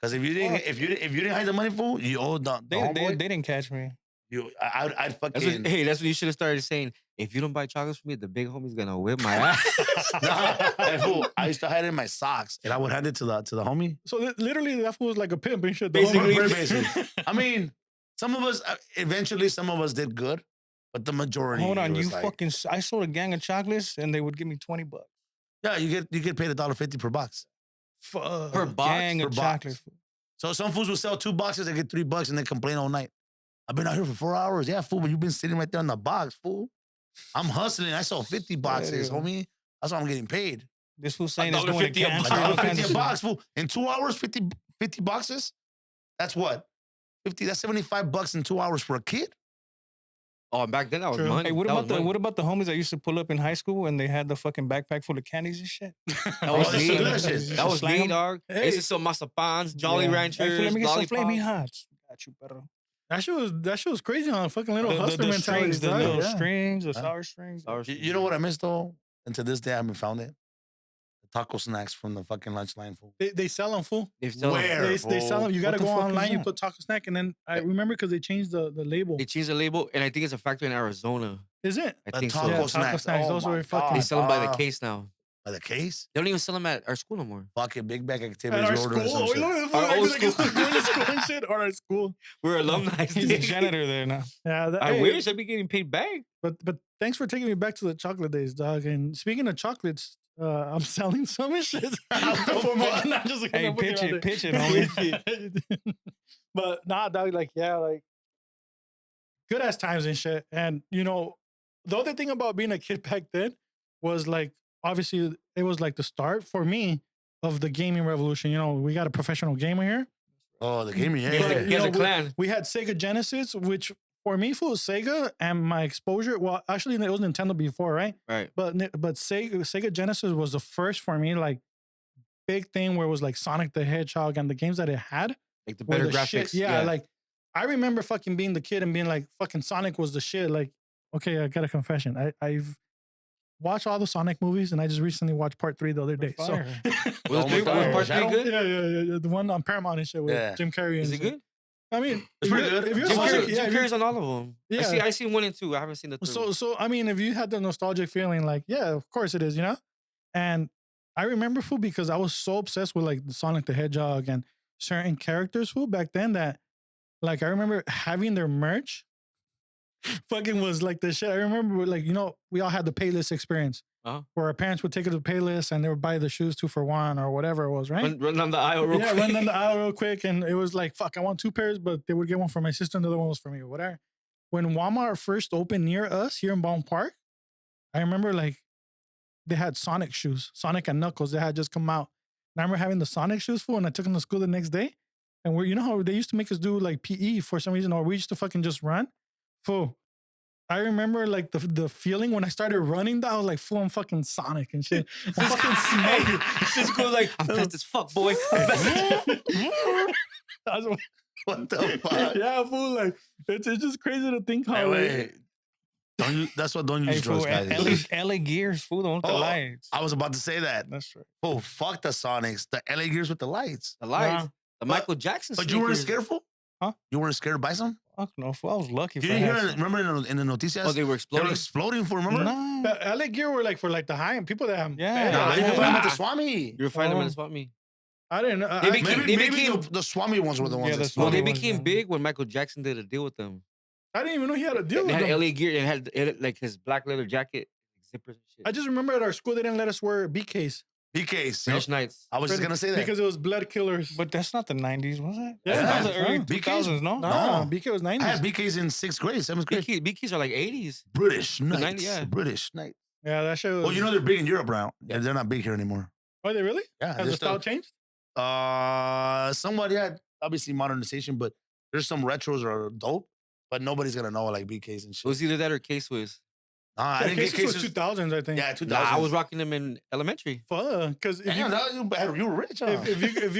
S2: Because if you didn't hide the money, fool, you owed the
S4: They
S2: homeboy.
S4: didn't catch me.
S2: I'd fucking.
S3: That's when you should have started saying, if you don't buy chocolates for me, the big homie's gonna whip my ass.
S2: Nah, hey, fool, I used to hide it in my socks, and I would hand it to the homie.
S1: So literally, that fool was like a pimp and shit. The
S3: Basically.
S1: whole-
S2: Very basic. I mean, some of us eventually did good, but the majority.
S4: Hold on,
S2: was
S4: you
S2: like,
S4: fucking. I sold a gang of chocolates, and they would give me $20.
S2: Yeah, you get paid $1.50 per box.
S1: Fuck.
S3: Per box?
S4: Gang
S2: Per
S4: of
S2: box.
S4: chocolate.
S2: So some fools will sell 2 boxes, they get $3 and they complain all night. I've been out here for 4 hours. Yeah, fool, but you've been sitting right there on the box, fool. I'm hustling. I sold 50 boxes,
S4: Serio?
S2: homie. That's what I'm getting paid.
S4: This fool saying it's going to
S3: $1.50 a
S4: cancer.
S3: box.
S4: all kinds
S2: $1.50
S4: of
S2: a
S4: shit.
S2: box, fool. In 2 hours, 50 boxes? That's what? 50, that's $75 in 2 hours for a kid?
S3: Oh, back then that was
S1: True.
S3: money.
S4: Hey, what
S3: That was
S4: about the
S3: money.
S4: what about the homies that used to pull up in high school and they had the fucking backpack full of candies and shit?
S3: That
S2: Oh,
S3: was
S2: that's
S3: me.
S2: some good shit.
S4: Used
S3: That
S4: to
S3: was
S4: slang
S3: me,
S4: 'em?
S3: dog. I
S1: Hey.
S3: used to sell mazapans, Jolly
S4: Yeah.
S3: Ranchers,
S4: Hey, fool, let me get some flaming
S3: lollipops.
S4: hots. Got you, perro.
S1: That shit was crazy on a fucking little
S4: The
S1: hustler mentality.
S4: strings, the
S1: dog.
S4: little
S1: Yeah.
S4: strings, the
S2: Huh?
S4: sour strings.
S3: Sour
S2: You know what I missed, though? And to this day, I haven't found it. The taco snacks from the fucking lunch line, fool.
S1: They sell them, fool.
S3: They still
S2: Where?
S1: They sell them. You got to
S4: What the
S1: go
S4: fuck is
S1: online. You
S4: that?
S1: put taco snack, and then I remember because they changed the label.
S3: They changed the label, and I think it's a factory in Arizona.
S1: Is it?
S3: I
S2: The
S3: think
S2: taco
S1: Yeah,
S3: so.
S1: taco snacks, those
S2: Oh
S1: were
S2: my
S1: fucking-
S3: They
S2: God,
S3: sell them by the
S2: dog.
S3: case now.
S2: By the case?
S3: They don't even sell them at our school no more.
S2: Fucking big bag
S1: At
S2: activities.
S1: our
S2: You're ordering
S1: school,
S2: some shit.
S3: Our old
S1: like, it's
S3: school.
S1: still going to school and shit. Or our school.
S3: We're alumni.
S4: He's a janitor there now.
S1: Yeah,
S3: I
S1: hey,
S3: wish I'd be getting paid back.
S1: But thanks for taking me back to the chocolate days, dog. And speaking of chocolates, I'm selling some and shit. For my- not just
S4: Hey,
S1: gonna put
S4: pitch
S1: out
S4: it,
S1: there.
S4: pitch it, homie.
S1: But nah, dog. Like yeah, like good ass times and shit. And you know, the other thing about being a kid back then was like obviously it was like the start for me of the gaming revolution. You know, we got a professional gamer here.
S2: Oh, the gaming, yeah.
S3: He has
S1: But,
S3: a-
S1: you
S3: he has
S1: know,
S3: a clan.
S1: We had Sega Genesis, which for me for Sega and my exposure. Well, actually, it was Nintendo before, right?
S3: Right.
S1: But Sega Genesis was the first for me, like big thing where it was like Sonic the Hedgehog and the games that it had
S3: Like the
S1: were
S3: better
S1: the
S3: graphics.
S1: shit. Yeah, like I remember fucking being the kid and being like, fucking Sonic was the shit. Like, okay, I got a confession. I've watched all the Sonic movies and I just recently watched part 3 the other day. So
S4: Fire.
S3: Was
S2: Oh
S3: the
S2: my God.
S3: part
S2: Shadow?
S3: 3 good?
S1: yeah, the one on Paramount and shit with
S2: Yeah.
S1: Jim Carrey.
S3: Is
S1: and
S3: it
S1: shit.
S3: good?
S1: I mean,
S2: It's pretty good.
S1: If you're
S3: Jim
S2: Jim
S1: Sonic,
S3: Carrey,
S1: yeah,
S3: Jim
S1: if you-
S3: Carrey's on all of them.
S1: Yeah.
S3: I seen 1 and 2. I haven't seen the 3.
S1: So I mean, if you had the nostalgic feeling, like, yeah, of course it is, you know? And I remember, fool, because I was so obsessed with like the Sonic the Hedgehog and certain characters, fool, back then that like I remember having their merch fucking was like the shit. I remember like, you know, we all had the Payless experience
S3: Uh-huh.
S1: where our parents would take us to Payless and they would buy the shoes 2 for 1 or whatever it was, right?
S3: Run down the aisle real
S1: Yeah,
S3: quick.
S1: run down the aisle real quick. And it was like, fuck, I want 2 pairs, but they would get one for my sister and the other one was for me or whatever. When Walmart first opened near us here in Bone Park, I remember like they had Sonic shoes, Sonic and Knuckles. They had just come out. And I remember having the Sonic shoes for and I took them to school the next day. And you know how they used to make us do like PE for some reason, or we used to fucking just run? Fool. I remember like the feeling when I started running, I was like, fool, I'm fucking Sonic and shit. I'm fucking smoking.
S3: Cisco's like, I'm fast as fuck, boy. I'm fast as-
S1: That's
S2: What the fuck?
S1: yeah, fool. Like it's just crazy to think how.
S2: Hey,
S1: like,
S2: wait. That's what don't use
S4: Hey,
S2: drugs,
S4: fool,
S2: guys.
S4: LA Gears, fool, the one with the
S2: Oh,
S4: lights.
S2: I was about to say that.
S4: That's right.
S2: Oh, fuck the Sonics. The LA Gears with the lights.
S3: The lights.
S1: Nah.
S3: The Michael Jackson
S2: But you weren't
S3: sneakers.
S2: scared, fool?
S4: Huh?
S2: You weren't scared to buy some?
S4: Fuck no, fool. I was lucky.
S2: You
S4: if I
S2: didn't
S4: had
S2: hear,
S4: some.
S2: remember in the noticias?
S3: Oh, they were
S2: They were
S3: exploding.
S2: exploding, fool, remember?
S4: Nah.
S1: The LA Gear were like for like the high end people that have.
S4: Yeah.
S2: Nah, you
S4: Yeah.
S2: can find them at the Swami.
S3: You were finding them in
S1: Oh.
S3: the swap meet.
S1: I didn't know.
S3: They became-
S2: Maybe,
S3: they
S2: maybe
S3: became-
S2: the Swami ones were the ones
S4: Yeah,
S2: that
S4: the
S3: Well,
S2: exploded.
S3: they
S4: Swami ones,
S3: became
S4: yeah.
S3: big when Michael Jackson did a deal with them.
S1: I didn't even know he had a deal
S3: They
S1: with
S3: had
S1: them.
S3: LA gear and it had like his black leather jacket, zippers and shit.
S1: I just remember at our school they didn't let us wear BKs
S2: BKs.
S3: British Knights.
S2: I was just going to say that.
S1: because it was blood killers.
S4: But that's not the 90s, was it?
S1: Yeah,
S4: That was the
S2: yeah.
S4: early
S2: BKs?
S4: 2000s, no?
S1: nah,
S2: No.
S1: BK was 90s.
S2: I had BKs in 6th grade, 7th grade.
S3: BKs are like 80s.
S2: British Knights.
S3: 90, yeah.
S2: British Knights.
S1: yeah, that shit was.
S2: Well, you know they're big in Europe now. Yeah, they're not big here anymore.
S1: Are they really?
S2: Yeah,
S1: Has
S2: they're
S1: the
S2: still,
S1: style changed?
S2: somewhat, yeah. Obviously modernization, but there's some retros that are dope, but nobody's gonna know like BKs and
S3: It
S2: shit.
S3: was either that or K-Swiss.
S2: Nah, I
S1: Yeah,
S2: didn't get
S1: cases was
S2: cases.
S1: 2000s, I think.
S2: Yeah, 2000.
S3: Nah, I was rocking them in elementary.
S1: Because if
S2: Damn, you were rich, huh?
S1: if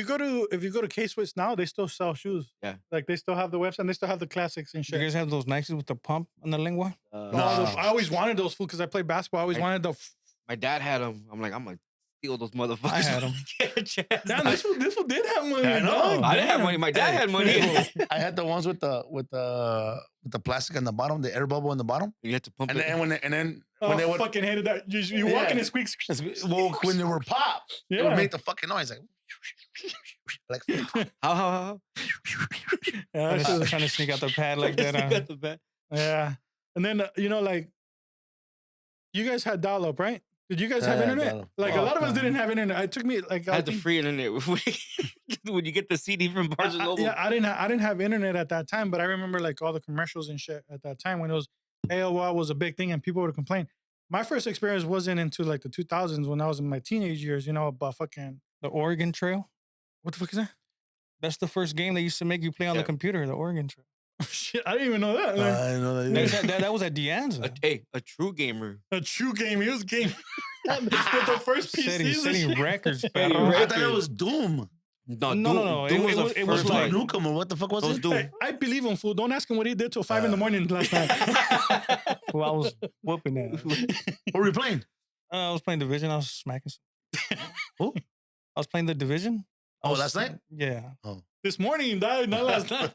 S1: you go to K-Swiss now, they still sell shoes.
S3: Yeah.
S1: Like they still have the website and they still have the classics and
S4: You
S1: shit.
S4: guys have those Nikes with the pump on the lingua?
S1: No,
S2: Nah.
S1: I always wanted those food because I played basketball. I always
S3: I-
S1: wanted the.
S3: My dad had them. I'm like, I'm gonna steal those motherfuckers.
S4: I had 'em.
S3: Get a chance.
S1: Damn, this fool did have money.
S2: Yeah, I know.
S1: dog.
S3: I didn't have
S1: Damn.
S3: money. My dad had money.
S2: I had the ones with the plastic on the bottom, the air bubble on the bottom,
S3: You had to pump
S2: and
S3: it.
S2: then when
S1: Oh,
S2: they would
S1: fucking hated that. You walk and it squeaks.
S2: well, when they were pop, it would
S1: Yeah.
S2: make the fucking noise like
S3: How?
S1: Yeah, that shit was-
S4: Trying to sneak out the pad like that.
S3: Got the bat.
S1: yeah. And then you know, like, you guys had dial up, right? Did you guys have internet?
S2: no.
S1: Like a lot of us didn't have internet. It took me like
S3: I had the free internet when you get the CD from Barnes and Noble.
S1: Yeah, I didn't have internet at that time, but I remember like all the commercials and shit at that time when it was AOL was a big thing and people would complain. My first experience wasn't into like the 2000s when I was in my teenage years, you know, about fucking
S4: The Oregon Trail.
S1: what the fuck is that?
S4: That's the first game they used to make you play on the computer. The Oregon Trail.
S1: Shit, I didn't even know that. Like,
S2: I know that.
S4: That was at Deanza.
S3: A true gamer.
S1: a true game. He was game with the first PCs.
S4: Setting records.
S2: I thought it was Doom.
S4: No.
S3: Doom
S4: It
S3: was
S4: was like
S2: Nukem or what the fuck was it?
S3: Doom.
S1: Hey, I believe him, fool. Don't ask him what he did till 5 in the morning last night.
S4: well, I was whooping that.
S2: What were you playing?
S4: I was playing Division. I was smacking.
S2: Who?
S4: I was playing the Division.
S2: Last night?
S4: Yeah.
S1: This morning, dog, not last night.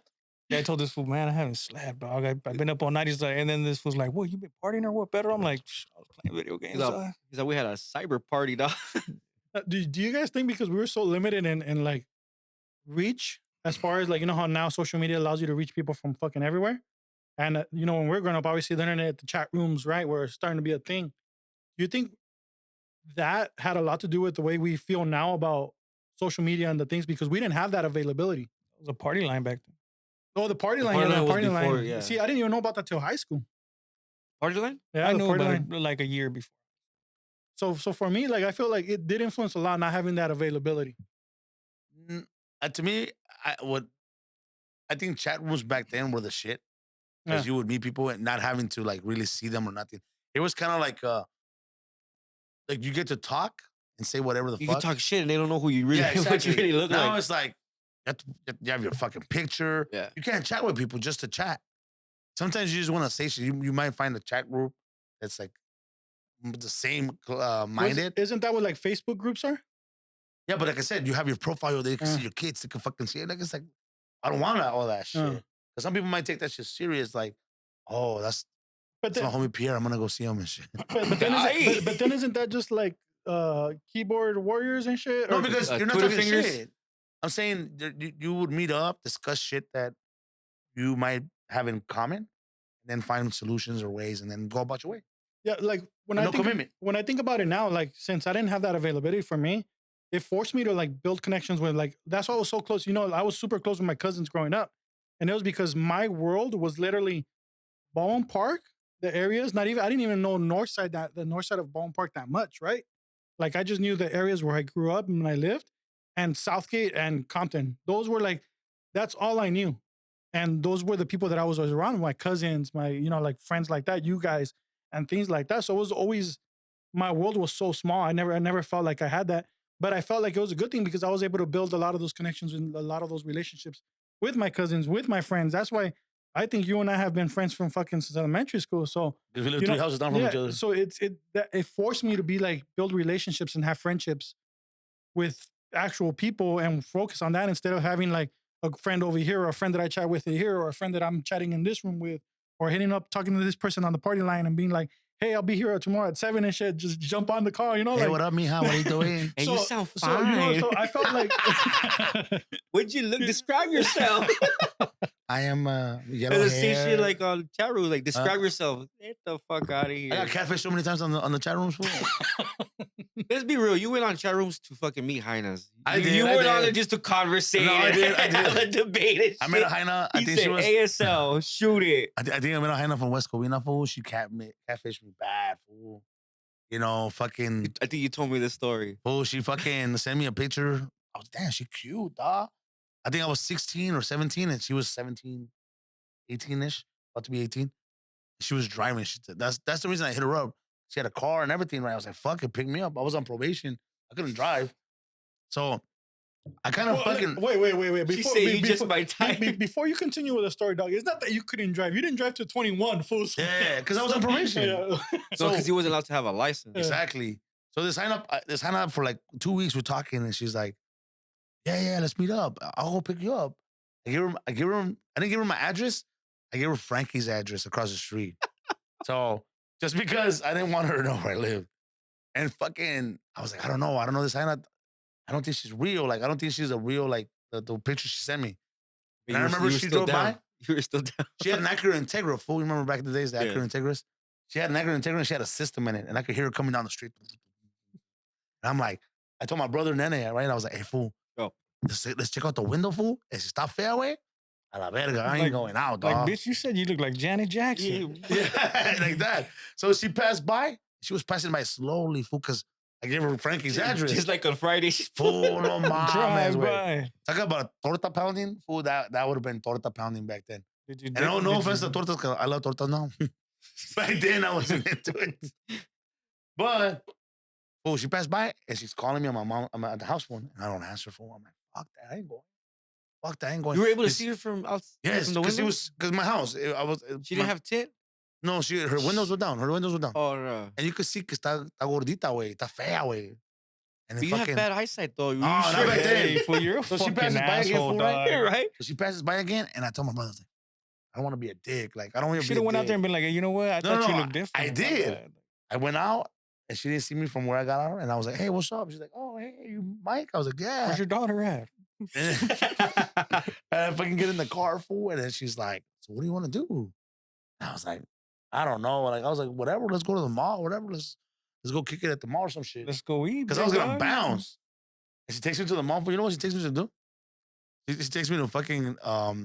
S4: Yeah, I told this fool, man, I haven't slept, dog. I've been up all night. He's like, and then this was like, what, you been partying or what? Better? I'm like, I was playing video games.
S3: He's like, we had a cyber party, dog.
S1: Do you guys think because we were so limited in like reach as far as like, you know how now social media allows you to reach people from fucking everywhere? And, you know, when we're growing up, obviously the internet, the chat rooms, right, were starting to be a thing. Do you think that had a lot to do with the way we feel now about social media and the things because we didn't have that availability?
S4: It was a party line back then.
S1: Oh, the party line.
S3: party
S1: Yeah, the
S3: line was
S1: party
S3: before,
S1: line.
S3: yeah.
S1: See, I didn't even know about that till high school.
S3: Party line?
S1: Yeah,
S4: I
S1: the
S4: knew
S1: party
S4: about
S1: line.
S4: it like a year before.
S1: So for me, like I feel like it did influence a lot not having that availability.
S2: To me, I think chat rooms back then were the shit. Because you would meet people and not having to like really see them or nothing. It was kind of like you get to talk and say whatever the
S3: You
S2: fuck.
S3: can talk shit and they don't know who you really,
S2: exactly.
S3: what you really look
S2: now
S3: like.
S2: it's like you have your fucking picture.
S3: Yeah.
S2: You can't chat with people just to chat. Sometimes you just want to say shit. You might find a chat group that's like the same minded.
S1: Isn't that what like Facebook groups are?
S2: Yeah, but like I said, you have your profile. They can see your kids. They can fucking see it. Like it's like I don't want all that shit. Because some people might take that shit serious. Like, oh, that's my homie Pierre. I'm gonna go see him and shit.
S1: But then isn't that just like keyboard warriors and shit?
S2: No,
S1: Or-
S2: because you're not
S3: Twitter
S2: talking
S3: fingers?
S2: shit. I'm saying you would meet up, discuss shit that you might have in common, and then find solutions or ways, and then go about your way.
S1: yeah, like when
S2: No
S1: I think
S2: commitment.
S1: when I think about it now, like since I didn't have that availability for me, it forced me to like build connections with like that's why I was so close. You know, I was super close with my cousins growing up. And it was because my world was literally Baldwin Park, the areas, I didn't even know the north side of Baldwin Park that much, right? Like I just knew the areas where I grew up and I lived and Southgate and Compton. Those were like, that's all I knew. And those were the people that I was always around, my cousins, my, you know, like friends like that, you guys and things like that. So it was always, my world was so small. I never felt like I had that, but I felt like it was a good thing because I was able to build a lot of those connections and a lot of those relationships with my cousins, with my friends. That's why I think you and I have been friends from fucking since elementary school. So
S2: Because we live 3 houses down from each other.
S1: so it forced me to be like build relationships and have friendships with actual people and focus on that instead of having like a friend over here or a friend that I chat with here or a friend that I'm chatting in this room with or hitting up talking to this person on the party line and being like, hey, I'll be here tomorrow at 7 and shit. Just jump on the car, you know?
S2: Hey,
S1: like,
S2: what up, mija? What are you doing?
S3: And you sound
S1: So,
S3: fine.
S1: so I felt like
S3: Would you look? Describe yourself.
S2: I am yellow
S3: There's the same
S2: hair.
S3: shit like on chat room. Like describe yourself. Get the fuck out of here.
S2: I got catfished so many times on the chat rooms. Fool.
S3: Let's be real. You went on chat rooms to fucking meet hyenas.
S2: I
S3: You-
S2: did,
S3: You
S2: I
S3: went on
S2: did.
S3: it just to conversate.
S2: No, I did, I
S3: and have
S2: did.
S3: a debate and
S2: I met a
S3: shit.
S2: hyena. I
S3: He
S2: think
S3: said
S2: she was.
S3: ASL. Shoot it.
S2: I think I met a hyena from West Covina, fool. She catfished me bad, fool. You know, fucking
S3: I think you told me this story.
S2: fool. She fucking sent me a picture. I was, damn, she cute, dog. I think I was 16 or 17 and she was 17, 18-ish, about to be 18. She was driving. That's the reason I hit her up. She had a car and everything, right? I was like, fuck it, pick me up. I was on probation. I couldn't drive. So I kind of fucking...
S1: Wait.
S3: She said you just my type.
S1: Before you continue with the story, dog, it's not that you couldn't drive. You didn't drive to 21, fool.
S2: Yeah, because I was on probation.
S1: Yeah.
S3: So because he wasn't allowed to have a license.
S2: Exactly. So this sign up for like 2 weeks. We're talking, and she's like, "Yeah, let's meet up. I'll go pick you up." I didn't give her my address. I gave her Frankie's address across the street. So just because I didn't want her to know where I lived, and fucking, I was like, I don't know this Hannah. I don't think she's real. Like, I don't think she's a real like the picture she sent me. And I remember she drove by.
S3: You were still down.
S2: She had an Acura Integra. Fool, you remember back in the days, the
S3: Yeah.
S2: Acura Integras? She had negative integrity. She had a system in it, and I could hear her coming down the street. And I'm like, I told my brother Nene, right? I was like, hey, fool,
S3: Go.
S2: let's check out the window, fool. And she stopped fair away. A la verga, I ain't
S4: Like-
S2: going out,
S4: Like,
S2: dog.
S4: bitch, you said you look like Janet Jackson.
S2: Yeah, like that. So she passed by. She was passing by slowly, fool, because I gave her Frankie's address.
S3: Just like on Friday.
S2: Fool, no mames,
S4: Drive
S2: güey.
S4: by.
S2: Talk about torta pounding, fool. That would have been torta pounding back then.
S4: Did you
S2: And
S4: dip-
S2: no
S4: did
S2: offense
S4: you-
S2: to tortas, because I love tortas now. Back then, I wasn't into it. But, fool, she passed by and she's calling me on my mom. I'm at the house phone, and I don't answer, fool. I'm like, fuck that, I ain't going. Fuck that, I ain't going.
S3: You were able to
S2: It's-
S3: see her from outside?
S2: Yes,
S3: from the
S2: because
S3: window?
S2: my house.
S3: She didn't have tint?
S2: No, her windows were down. Her windows were down.
S3: Oh, no.
S2: And you could see que está gordita, güey. Está fea, güey. And
S3: But
S2: then
S3: you have
S2: fucking,
S3: bad eyesight, though. You
S2: Oh,
S3: sure?
S2: not back then.
S4: Hey, fool, you're a
S2: So she
S4: fucking
S2: passes by again,
S4: asshole,
S2: fool,
S4: dog.
S2: right?
S3: Yeah, right?
S2: so she passes by again, and I told my brother, I was like, I don't want to be a dick. Like, I don't want
S4: You
S2: to
S4: should
S2: be a
S4: have went out
S2: dick.
S4: there and been like, hey, you know what? I
S2: No,
S4: thought you
S2: no,
S4: looked different.
S2: I
S4: My
S2: did.
S4: bad.
S2: I went out, and she didn't see me from where I got out, and I was like, hey, what's up? She's like, oh, hey, you Mike? I was like, yeah.
S4: Where's your daughter at?
S2: And I fucking get in the car, fool, and then she's like, so what do you want to do? And I was like, I don't know. Like, I was like, whatever, let's go to the mall, whatever. Let's go kick it at the mall or some shit.
S4: Let's go eat.
S2: Because I was
S4: big
S2: gonna
S4: dog.
S2: bounce. And she takes me to the mall. You know what she takes me to do? She takes me to fucking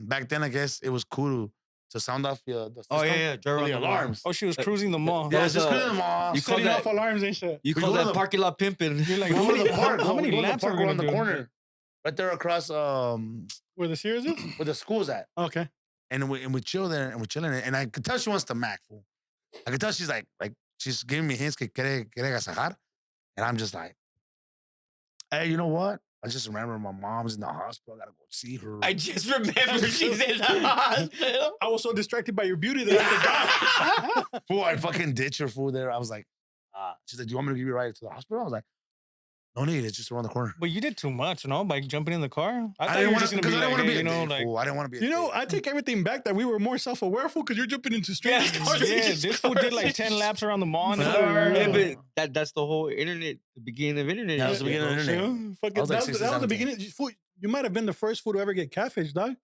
S2: back then I guess it was cool to sound off the
S3: Oh,
S2: system.
S3: yeah. Drive around
S2: The
S3: the mall.
S2: alarms.
S4: Oh, she was cruising the mall.
S3: Yeah,
S2: Yeah,
S3: was,
S2: just go to
S3: uh,
S2: the mall.
S3: you call
S1: Setting
S3: that-
S1: off alarms and shit.
S3: You
S2: We
S3: call
S2: go to
S3: that
S2: the-
S3: parking lot pimping.
S4: You're like,
S2: We
S4: how
S2: go to
S4: many,
S2: the park.
S4: how many
S2: we go to the
S4: laps are
S2: park
S4: we
S2: around
S4: gonna
S2: the
S4: do?
S2: corner. Right there across
S1: Where the Sears is?
S2: where the school's at.
S1: Okay.
S2: And we chill there and we're chilling. And I could tell she wants to mac, fool. I could tell she's like she's giving me hints que quiere agasajar. And I'm just like, hey, you know what? I just remember my mom's in the hospital. I gotta go see her.
S3: I just remember she's in the hospital.
S1: I was so distracted by your beauty that I forgot.
S2: Fool, I fucking ditched her, fool, there. I was like, she's like, do you want me to give you a ride to the hospital? I was like, no need. It's just around the corner.
S4: But you did too much, no? By jumping in the car. I thought
S2: didn't
S4: you were
S2: want
S4: just
S2: to,
S4: gonna be
S2: because I
S4: like,
S2: didn't want to
S4: hey,
S2: be
S4: you
S2: a
S4: know,
S2: dick,
S4: like,
S2: fool. I didn't want to be a
S1: You know,
S2: dick.
S1: I take everything back that we were more self-aware for because you're jumping into strangers'
S3: Yeah.
S1: cars.
S4: yeah, this fool did like 10 laps around the mall. in the
S1: Yeah,
S4: car.
S3: Yeah, but that's the whole internet, the beginning of internet.
S2: Yeah, it was the
S3: shit,
S2: beginning of
S3: bro.
S2: internet.
S1: Yeah, fuck
S2: I
S1: it.
S2: was like
S1: That was
S2: 16,
S1: the
S2: 17.
S1: beginning. Fool, you might have been the first fool to ever get catfished, dog.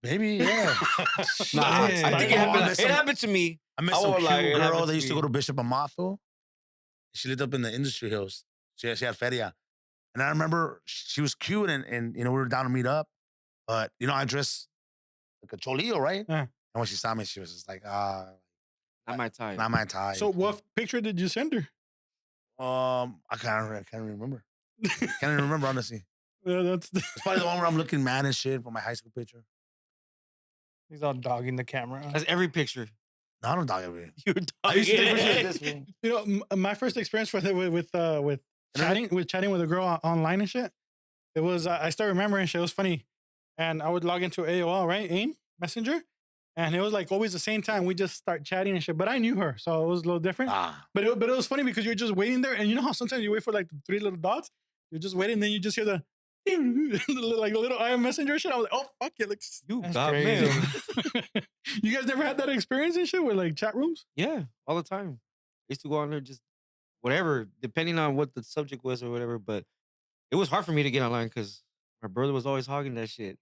S2: Maybe, yeah.
S4: Yeah.
S3: I think
S2: Oh,
S3: it happened.
S2: I met
S3: It
S2: some-
S3: happened to me.
S2: I met
S3: I
S2: some
S3: would
S2: cute
S3: like- it
S2: girl
S3: happened
S2: that
S3: to
S2: used to
S3: me.
S2: go to Bishop Amato. She lived up in the industry hills. She had feria. And I remember she was cute and you know, we were down to meet up. But, you know, I dressed like a cholillo, right?
S1: Yeah.
S2: And when she saw me, she was just like,
S3: Not my time.
S2: not my type.
S1: So what picture did you send her?
S2: I can't remember. Can't even remember, honestly.
S1: Yeah, that's
S2: It's probably the one where I'm looking mad and shit for my high school picture.
S4: He's all dogging the camera.
S3: That's every picture.
S2: No, I don't dog everything.
S3: You're
S2: I used to take pictures
S3: talking.
S2: like this, fool.
S1: you know my first experience with chatting with a girl online and shit. It was I start remembering shit. It was funny, and I would log into AOL, right, AIM Messenger, and it was like always the same time. We just start chatting and shit. But I knew her, so it was a little different. But it was funny because you're just waiting there, and you know how sometimes you wait for like the three little dots. You're just waiting, and then you just hear the like a little IM Messenger shit. I was like, oh fuck it, like
S3: You
S4: That's
S3: got
S4: crazy.
S3: mail.
S1: you guys never had that experience and shit with like chat rooms?
S3: Yeah, all the time. I used to go on there just whatever, depending on what the subject was or whatever. But it was hard for me to get online because my brother was always hogging that shit.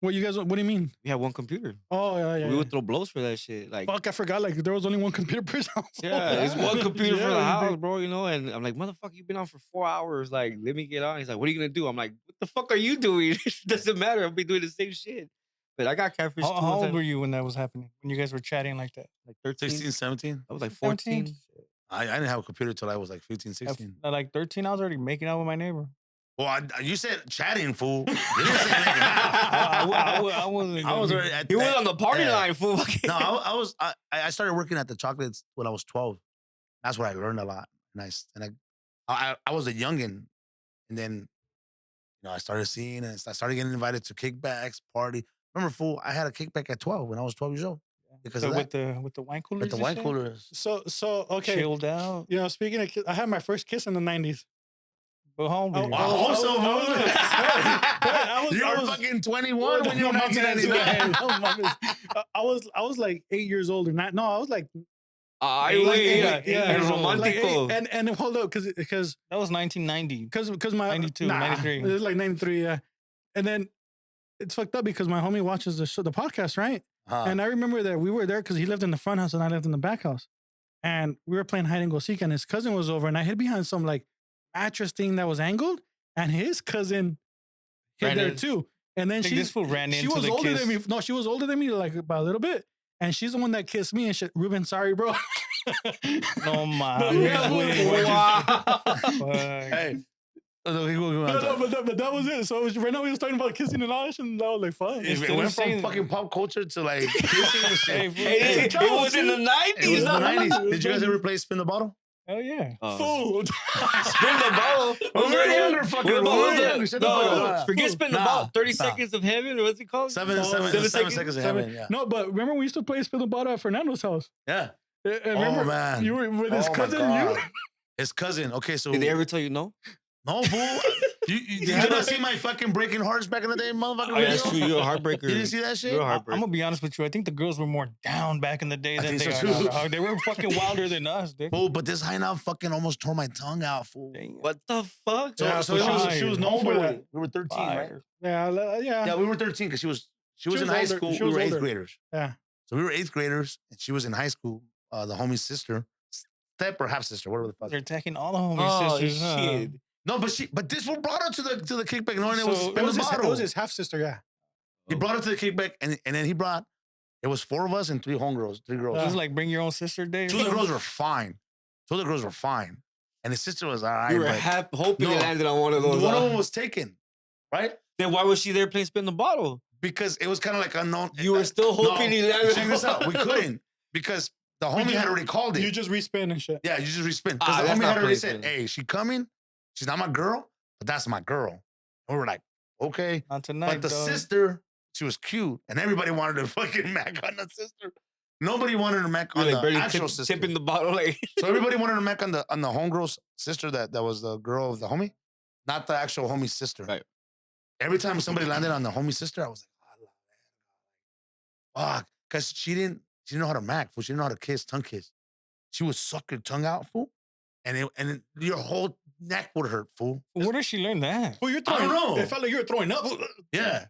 S1: What you guys? What do you mean?
S3: We had one computer.
S1: Oh yeah.
S3: We would throw blows for that shit. Like,
S1: Fuck, I forgot. Like there was only one computer per house.
S3: yeah, it's one computer for the
S1: Yeah,
S3: house, bro. You know, and I'm like, motherfucker, you've been on for 4 hours. Like, let me get on. He's like, what are you gonna do? I'm like, what the fuck are you doing? It doesn't matter. I'll be doing the same shit. But I got catfish
S4: How,
S3: too.
S4: how
S3: one
S4: old
S3: time.
S4: were you when that was happening? When you guys were chatting like that?
S3: Like 13.
S2: 16, 17.
S3: I was like
S4: 17?
S3: 14.
S2: I didn't have a computer till I was like 15, 16.
S4: At like 13, I was already making out with my neighbor.
S2: Well, you said chatting, fool. You didn't say making out.
S4: I wasn't.
S2: I was already at
S3: He was
S2: that-
S3: on the party
S2: yeah.
S3: line, fool.
S2: No, I started working at the chocolates when I was 12. That's where I learned a lot. I was a youngin', and then I started seeing and I started getting invited to kickbacks, party. Remember, fool, I had a kickback at 12 when I was 12 years old. Because
S4: So
S2: of
S4: with
S2: that.
S4: the wine coolers.
S2: With the
S4: and
S2: wine
S4: shit?
S2: coolers.
S1: So okay.
S4: Chilled out.
S1: You know, speaking of, I had my first kiss in the 90s.
S4: But how old were you?
S2: Wow, also,
S1: I was-
S2: you
S1: I
S2: were
S1: was-
S2: fucking 21 when you were
S1: No, mames,
S2: 1999.
S1: no, mames. I was like 8 years old or not. No, I was like
S3: Ay,
S1: like,
S3: güey,
S1: like,
S3: yeah,
S1: yeah,
S3: el
S1: like,
S3: romántico.
S1: and hold up because
S4: That was 1990.
S1: my
S4: 92, 93.
S1: it was like 93, yeah. And then it's fucked up because my homie watches the podcast, right?
S2: Huh.
S1: And I remember that we were there because he lived in the front house and I lived in the back house. and we were playing hide and go seek, and his cousin was over, and I hid behind some like mattress thing that was angled, and his cousin hid there too. And then
S4: this fool ran
S1: she
S4: into
S1: was
S4: the
S1: older
S4: kiss.
S1: than me. No, she was older than me like by a little bit, and she's the one that kissed me and shit. Ruben, sorry, bro.
S4: No, my.
S2: Hey.
S1: But that was it. So right now we was talking about kissing and all that shit, and that was like fun.
S2: It went from fucking pop culture to like kissing and shit.
S3: Hey, it was in the 90s.
S2: It was in the 90s. Did you guys ever play Spin the Bottle?
S4: Hell yeah.
S1: Fool.
S3: Spin the bottle.
S2: We're younger, fucking.
S3: Forget spin the bottle. 30 seconds of heaven, or what's it called?
S2: 7 seconds of heaven. Yeah.
S1: No, but remember we used to play Spin the Bottle at Fernando's house.
S2: Yeah.
S1: Remember,
S2: man.
S1: You were with his cousin.
S2: His cousin. Okay, so
S3: Did they ever tell you no?
S2: no, fool. Did you not see my fucking breaking hearts back in the day, motherfucker?
S3: Oh, that's true. You're a heartbreaker.
S2: You didn't see that shit?
S3: You're a
S4: I'm
S3: heartbreaker.
S4: gonna be honest with you. I think the girls were more down back in the day than
S2: think
S4: they
S2: so
S4: are
S2: too.
S4: now. They were fucking wilder than us, dude.
S2: Fool, but this hyena fucking almost tore my tongue out, fool.
S3: What the fuck?
S2: So she was known for that. We were 13, right?
S1: Yeah.
S2: Yeah, we were 13 because she was in high
S1: older.
S2: school.
S1: She
S2: We
S1: was
S2: were 8th
S1: older.
S2: graders.
S1: Yeah.
S2: So we were 8th graders, and she was in high school. The homie's sister, step or half sister, whatever the fuck.
S4: They're attacking all the homies.
S3: Oh,
S4: sisters, huh?
S3: shit.
S2: No, but this one brought her to the kickback, knowing it was
S1: So
S2: Spin the
S1: it
S2: Bottle.
S1: was his half sister. Yeah.
S2: He brought her to the kickback, and then he brought. It was 4 of us and 3 homegirls, 3 girls.
S4: It was like bring your own sister day.
S2: 2 of the girls were fine. 2 of the girls were fine, and his sister was all right.
S3: You were
S2: but
S3: hoping
S2: No.
S3: it landed on one of those.
S2: one of them was taken, right?
S3: Then why was she there playing spin the bottle?
S2: Because it was kind of like unknown.
S3: You were still hoping he landed.
S2: Check this out. We couldn't because the homie had already called it.
S1: You just respin and shit.
S2: Yeah, you just respin. Because the
S3: that's
S2: homie
S3: not
S2: had already
S3: playing
S2: said, hey, she coming. She's not my girl, but that's my girl. And we were like, okay.
S4: Not tonight,
S2: But the
S4: dog.
S2: sister, she was cute. And everybody wanted to fucking mac on the sister. Nobody wanted to mac on
S3: You're
S2: the
S3: like barely
S2: actual sister.
S3: tipping the bottle. Like,
S2: So everybody wanted to mac on the homegirl's sister that was the girl of the homie, not the actual homie's sister.
S3: Right.
S2: Every time somebody landed on the homie's sister, I was like, fuck. Because she didn't know how to mac, fool. She didn't know how to kiss, tongue kiss. She would suck your tongue out, fool. And your whole neck would hurt, fool.
S4: Where did she learn that?
S1: Well, you're
S2: I
S1: throwing.
S2: don't know.
S1: It felt like you were throwing up.
S2: Yeah.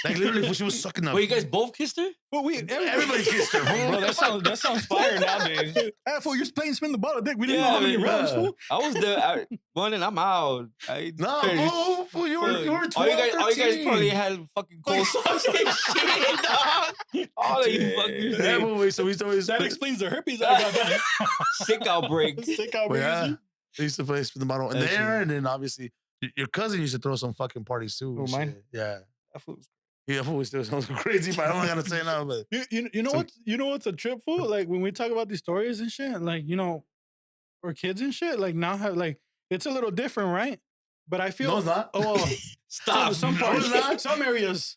S2: Like literally, fool, she was sucking up.
S3: wait, you guys both kissed her?
S1: Well,
S2: Everybody kissed her, fool.
S4: Bro, that sounds fire nowadays.
S1: Hey, fool, you're playing spin the bottle, dick. We didn't know how many
S3: man.
S1: rounds, fool.
S3: I was there. One and I'm out.
S2: No, fool, you were 12,
S3: all you guys
S2: 13.
S3: probably had fucking cold sauce and shit, dog. All of you fuckers.
S2: Yeah,
S3: like,
S2: but wait, so we used to always
S1: That explains the herpes I got. That
S3: sick outbreak.
S1: sick out.
S2: Well, yeah. We used to play spin the bottle. And
S3: That
S2: there,
S3: shit.
S2: and then obviously, your cousin used to throw some fucking parties too.
S4: Who,
S2: and
S4: mine?
S2: shit. Yeah.
S4: That fool was-
S2: Yeah, fool, still sounds crazy, but I'm not gonna say no. But
S1: You know
S2: So-
S1: what? You know what's a trip, fool? Like when we talk about these stories and shit, like for kids and shit, like now have like it's a little different, right? But I feel
S2: no, it's not.
S1: Oh, well,
S3: Stop.
S1: some
S2: No,
S1: parts,
S2: it's not.
S1: some areas.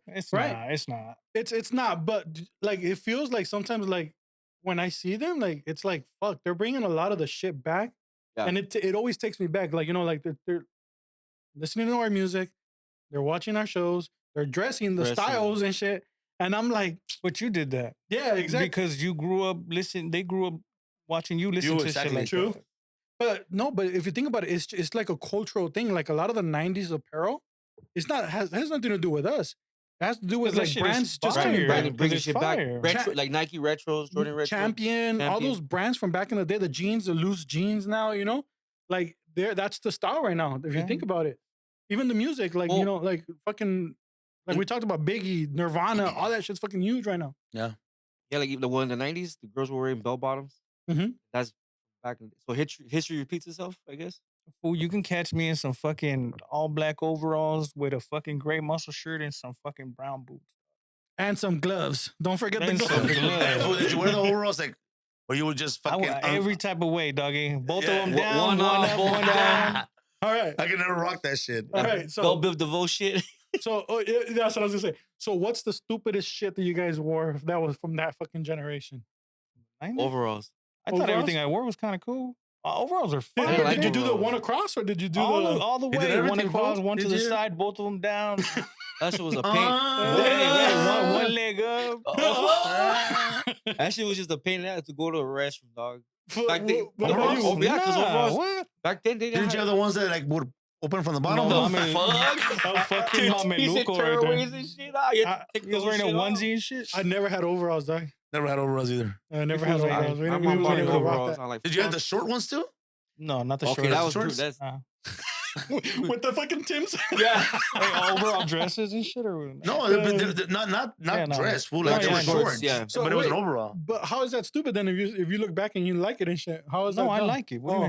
S4: It's
S1: Right.
S4: not. It's not.
S1: It's not, but like it feels like sometimes like when I see them, like it's like fuck, they're bringing a lot of the shit back,
S3: Yeah.
S1: and it always takes me back. Like like they're listening to our music, they're watching our shows, they're dressing the
S3: Dressing.
S1: styles and shit, and I'm like,
S4: But you did that.
S1: yeah, exactly.
S4: Because you grew up they grew up watching you listen to
S2: exactly
S4: shit like
S1: true.
S4: that.
S1: But no, but if you think about it, it's like a cultural thing. Like a lot of the '90s apparel, it's not has nothing to do with us. It has to do with
S4: 'Cause that
S1: like
S4: shit is
S1: brands just
S4: fire.
S1: coming
S4: Right,
S1: back.
S3: Bringing, bringing
S4: it's
S3: shit back.
S4: fire.
S3: Retro,
S1: Cha-
S3: like Nike retros, Jordan retro.
S1: Champion, all
S3: Champion.
S1: those brands from back in the day, the jeans, the loose jeans now, like that's the style right now. If you
S4: Yeah.
S1: think about it, even the music, like,
S3: Well-
S1: like fucking, like we talked about Biggie, Nirvana, all that shit's fucking huge right now.
S3: Yeah, like even the one in the 90s, the girls were wearing bell bottoms.
S1: Mhm.
S3: That's back in so history repeats itself, I guess.
S4: Fool, you can catch me in some fucking all black overalls with a fucking gray muscle shirt and some fucking brown boots.
S1: And some gloves. Don't forget the
S4: And
S1: gloves.
S4: some
S2: Hey,
S4: gloves.
S2: fool, did you wear the overalls like, or you would just
S4: I
S2: fucking?
S4: went every type of way, doggy. Both
S2: Yeah.
S4: of them down,
S3: One
S4: one
S3: up,
S4: up,
S3: one
S4: one
S3: down.
S4: down.
S1: All right.
S2: I can never rock that shit.
S1: All right.
S3: Bell
S1: So,
S3: Biv DeVoe shit.
S1: yeah, that's what I was gonna say. So, what's the stupidest shit that you guys wore that was from that fucking generation?
S3: Overalls.
S4: I thought
S1: Overalls?
S4: everything I wore was kind of cool. Overalls are
S1: Did,
S4: fire.
S3: like
S1: did you do the
S3: overalls.
S1: one across or did you do
S4: all the
S2: You did
S4: way? One
S2: everything,
S4: across,
S2: fool?
S4: one to
S2: Did
S4: the
S2: you?
S4: side, both of them down.
S3: That shit was a pain.
S4: One leg up.
S3: That shit was just a pain in the ass to go to a restroom, dog.
S1: the?
S3: Back then,
S1: What about you?
S3: overalls? Yeah, 'cause overalls-
S4: what?
S3: Back then, they
S2: Didn't you have the ones that like would open from the bottom?
S4: No,
S3: the
S4: I mean-
S3: fuck?
S4: Fucking
S3: He said
S4: mameluco right
S3: tearaways
S4: there.
S3: and shit. Ah, you had to take
S4: He was
S3: those
S4: wearing a
S3: shit off.
S4: onesie and shit.
S1: I never had overalls, dog.
S2: Never had overalls either.
S1: I never had
S4: Feels like
S1: overalls.
S4: it.
S1: We
S3: My
S1: didn't
S3: mom bought
S1: even
S3: me
S1: go rock
S3: overalls.
S1: that.
S3: I'm like,
S2: Did you have the
S3: fuck.
S2: short ones too?
S4: No, not the
S3: Okay,
S4: shorts.
S3: that was
S2: shorts?
S3: that's
S1: With the fucking Tims.
S3: yeah.
S4: Like overall dresses and shit, or
S2: No, they're not
S4: Yeah, no.
S2: dress, fool.
S4: No,
S2: Like they
S4: yeah,
S2: were
S4: no.
S2: shorts.
S3: Yeah.
S1: So
S2: but it was an
S1: wait,
S2: overall.
S1: But how is that stupid then? If you look back and you like it and shit, how is that?
S4: No, I
S1: dumb?
S4: like it. What do you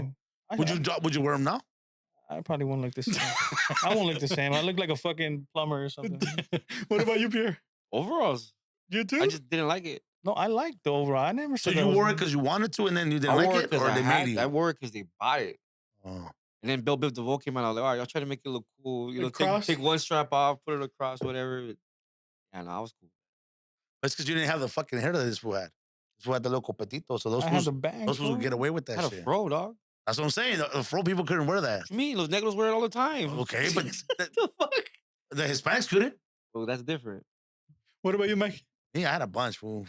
S1: Oh.
S4: mean?
S2: Would you wear them now?
S4: I probably won't look the same. I won't look the same. I look like a fucking plumber or something.
S1: What about you, Pierre?
S3: Overalls.
S1: You too?
S3: I just didn't like it.
S4: No, I like the overall. I never
S2: So
S4: said that
S2: you
S4: was-
S2: wore it because you wanted to, and then you didn't
S3: I
S2: like
S3: wore
S2: it,
S3: because
S2: or they made you.
S3: I wore it because they bought it.
S2: Oh.
S3: And then Bill Biv DeVoe came out. I was like, all right, y'all try to make it look cool. You
S1: The
S3: know,
S1: cross?
S3: take one strap off, put it across, whatever. Yeah, no, I was cool.
S2: That's because you didn't have the fucking hair that this fool had. This fool had the little copetito, so those
S4: I had
S2: fools,
S4: the bag.
S2: those fools would
S4: fool.
S2: get away with
S3: I
S2: that
S3: had a
S2: shit.
S3: fro, dog.
S2: That's what I'm saying. The fro people couldn't wear that.
S3: What you mean? Los negros wear it all the time.
S2: Okay, but
S3: the fuck?
S2: the Hispanics couldn't.
S3: Well, that's different.
S1: What about you, Mike?
S2: Yeah, I had a bunch, fool.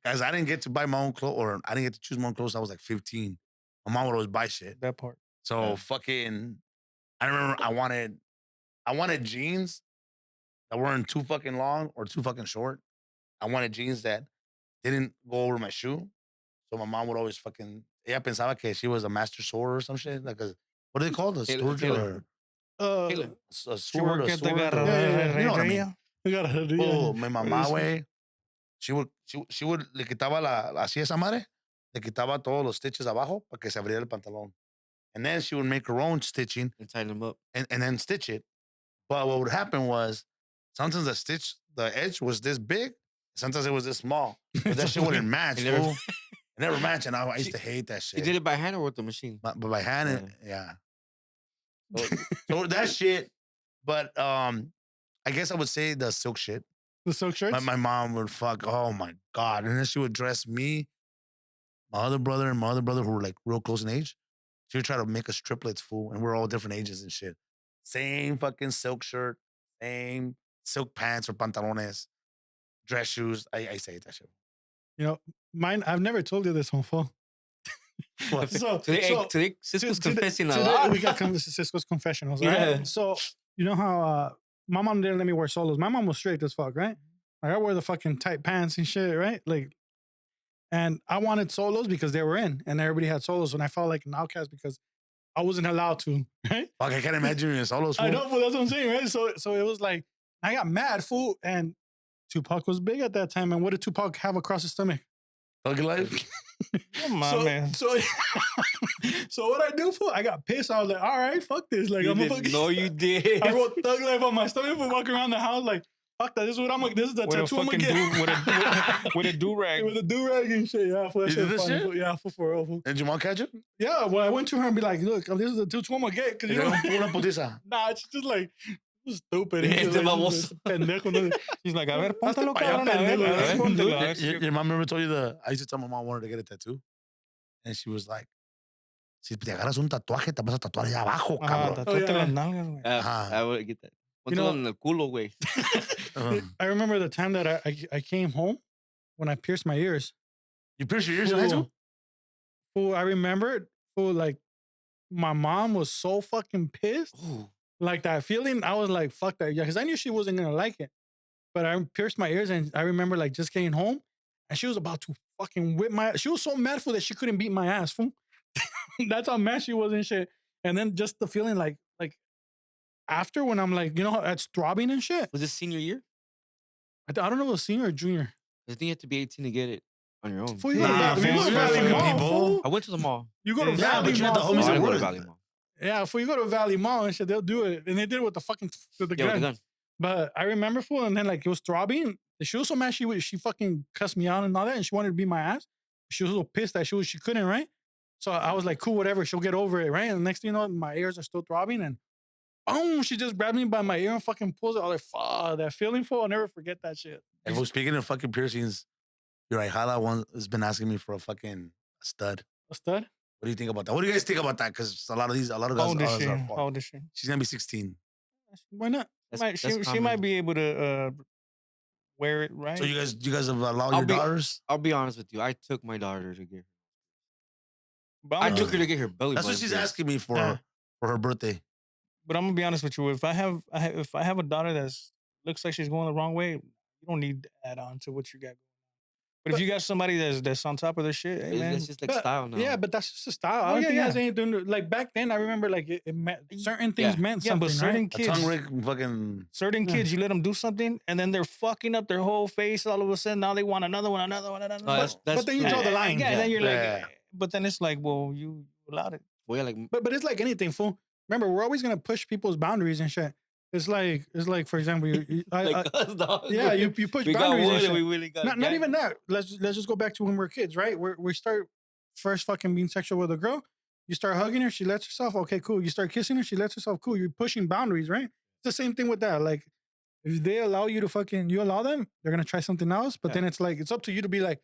S2: Guys, I didn't get to buy my own clothes, or I didn't get to choose my own clothes. I was like 15. My mom would always buy shit.
S4: That part.
S2: So
S3: Yeah.
S2: fucking, I remember I wanted jeans that weren't too fucking long or too fucking short. I wanted jeans that didn't go over my shoe. So my mom would always fucking, ella pensaba que she was a master sword or some shit. Like a, what do they call it? A
S3: Tailor-
S2: steward
S3: tailor.
S2: or
S3: Taylor.
S2: a
S4: She
S2: sword,
S4: worked
S2: a
S4: at the
S2: sword.
S4: garra-
S2: You know what I mean?
S1: We got to do
S2: Oh, mi mamá,
S1: Eso.
S2: güey. She would, le quitaba así esa madre, le quitaba todos los stitches abajo para que se abriera el pantalón. And then she would make her own stitching
S3: And tighten them up.
S2: and then stitch it. But what would happen was sometimes the edge was this big, sometimes it was this small. But that shit wouldn't match,
S3: It never-
S2: fool. It never matched, and I used to hate that
S3: She
S2: shit.
S3: did it by hand or with the machine?
S2: But by hand, yeah. So that shit. But I guess I would say the silk shit.
S1: The silk shirts?
S2: My mom would fuck. Oh my god! And then she would dress me, my other brother, and my other brother who were like real close in age. She would try to make us triplets, fool, and we're all different ages and shit. Same fucking silk shirt, same silk pants or pantalones, dress shoes. I say that shit.
S1: You know, mine, I've never told you this on phone.
S2: What?
S1: So,
S3: Today, Cisco's confessing a
S1: today
S3: lot.
S1: we got Cisco's confessionals,
S3: Yeah.
S1: right? So, you know how my mom didn't let me wear solos. My mom was strict as fuck, right? Like I wore the fucking tight pants and shit, right? Like, and I wanted solos because they were in, and everybody had solos, and I felt like an outcast because I wasn't allowed to, right?
S2: Fuck, I can't imagine you in solos, fool.
S1: I know, but that's what I'm saying, right? So it was like I got mad, fool, and Tupac was big at that time. And what did Tupac have across his stomach?
S2: Fucking life.
S4: Come on, man.
S1: So what I do, fool? I got pissed. I was like, all right, fuck this. Like
S3: You
S1: I'm a
S3: didn't
S1: fucking.
S3: know you did.
S1: I wrote Thug Life on my stomach for walking around the house like, fuck that. This is what I'm. This is the
S4: With a
S1: tattoo I'm gonna
S4: fucking
S1: get.
S4: with a do rag.
S1: With a do-rag and shit. Yeah, fool. That
S2: You
S1: shit
S2: did this
S1: funny,
S2: shit?
S1: fool. Yeah, for real, fool.
S2: And your mom catch you?
S1: Yeah, well, I went to her and be like, look, this is the tattoo I'm gonna get. Cause you know,
S2: Una putiza.
S1: nah, it's just like, stupid.
S3: Este
S1: It's just like,
S3: baboso.
S1: pendejo, no.
S4: She's like, a ver,
S1: Hasta
S4: póntelo,
S1: pa' allá,
S4: cabrón. A ver,
S1: pendejo,
S4: a ver,
S1: ¿eh?
S4: póntelo. A ver si-
S2: Your mom never told you I used to tell my mom I wanted to get a tattoo. And she was like, si te agarras un tatuaje, te vas a tatuar allá abajo,
S4: Ajá,
S2: cabrón.
S4: tatúate
S1: yeah.
S4: las nalgas, güey.
S2: Ajá.
S3: I would get that.
S1: You know-
S3: Póntelo en el culo, güey.
S1: I remember the time that I came home when I pierced my ears.
S2: You pierced your ears in high school?
S1: Fool, I remembered, fool, like, my mom was so fucking pissed.
S3: Ooh.
S1: Like that feeling, I was like, fuck that. Yeah, because I knew she wasn't gonna like it. But I pierced my ears and I remember like just getting home and she was about to fucking whip my she was so mad for that she couldn't beat my ass, fool. That's how mad she was and shit. And then just the feeling like after when I'm like, you know, it's throbbing and shit.
S3: Was this senior year?
S1: I don't know if it was senior or junior.
S3: I think you have to be 18 to get it on your own.
S1: Fool, you go to
S4: Nah,
S1: Valley, you go to
S4: fool,
S1: Valley
S4: fucking
S1: Mall,
S2: people.
S1: fool.
S3: I went to the mall.
S1: You go to
S4: Yeah,
S1: Valley
S2: but you had the
S1: Mall.
S2: homies
S1: fool.
S3: I
S2: at
S3: didn't go to
S2: work.
S3: Valley Mall.
S1: Yeah, if you go to Valley Mall and shit, they'll do it. And they did it with the fucking with the
S3: Yeah, with
S1: gun.
S3: the gun.
S1: But I remember, fool, and then like it was throbbing. She was so mad she fucking cussed me out and all that, and she wanted to beat my ass. She was so pissed that she couldn't, right? So I was like, cool, whatever, she'll get over it, right? And the next thing you know, my ears are still throbbing, and boom, she just grabbed me by my ear and fucking pulls it. I was like, fuck, that feeling, fool, I'll never forget that shit.
S2: And well, speaking of fucking piercings, your ahijada one has been asking me for a fucking stud.
S1: A stud?
S2: What do you think about that? What do you guys think about that? Because a lot of
S4: How
S2: guys
S4: old is she?
S2: are
S4: How old is she?
S2: She's gonna be 16.
S1: Why not?
S3: That's
S4: She
S3: common.
S4: might be able to wear it, right?
S2: So you guys have allowed
S3: I'll
S2: your
S3: be-
S2: daughters?
S3: I'll be honest with you. I took my daughter to get her.
S4: But
S3: I
S4: I'm,
S3: took her to get her belly
S2: That's what
S3: button
S2: she's
S3: pierced.
S2: asking me for
S1: Yeah.
S2: for her birthday.
S4: but I'm gonna be honest with you. If I have a daughter that's looks like she's going the wrong way, you don't need to add on to what you got. But if you got somebody that's on top of their shit, hey man,
S3: It's just like style now.
S1: Yeah, but that's just a style. I don't think it has anything to like back then. I remember like it meant certain things meant
S4: yeah,
S1: something.
S4: but certain
S1: Right?
S2: A
S4: kids,
S2: tongue ring fucking.
S4: certain kids, you let them do something, and then they're fucking up their whole face. All of a sudden, now they want another one.
S3: That's
S1: But then you
S3: true.
S1: draw the line.
S4: Yeah, then you're like,
S2: Yeah.
S4: but then it's like, well, you allowed it.
S3: Well, yeah, like
S1: But it's like anything, fool. Remember, we're always gonna push people's boundaries and shit. It's like for example,
S3: like us, dog.
S1: yeah, you push
S3: we got
S1: boundaries
S3: wood
S1: and shit.
S3: and we really got
S1: Not even that. Let's just go back to when we're kids, right? We start first fucking being sexual with a girl. You start hugging her, she lets herself. Okay, cool. You start kissing her, she lets herself. Cool. You're pushing boundaries, right? It's the same thing with that. Like, if they allow you to you allow them, they're gonna try something else. But then it's like it's up to you to be like,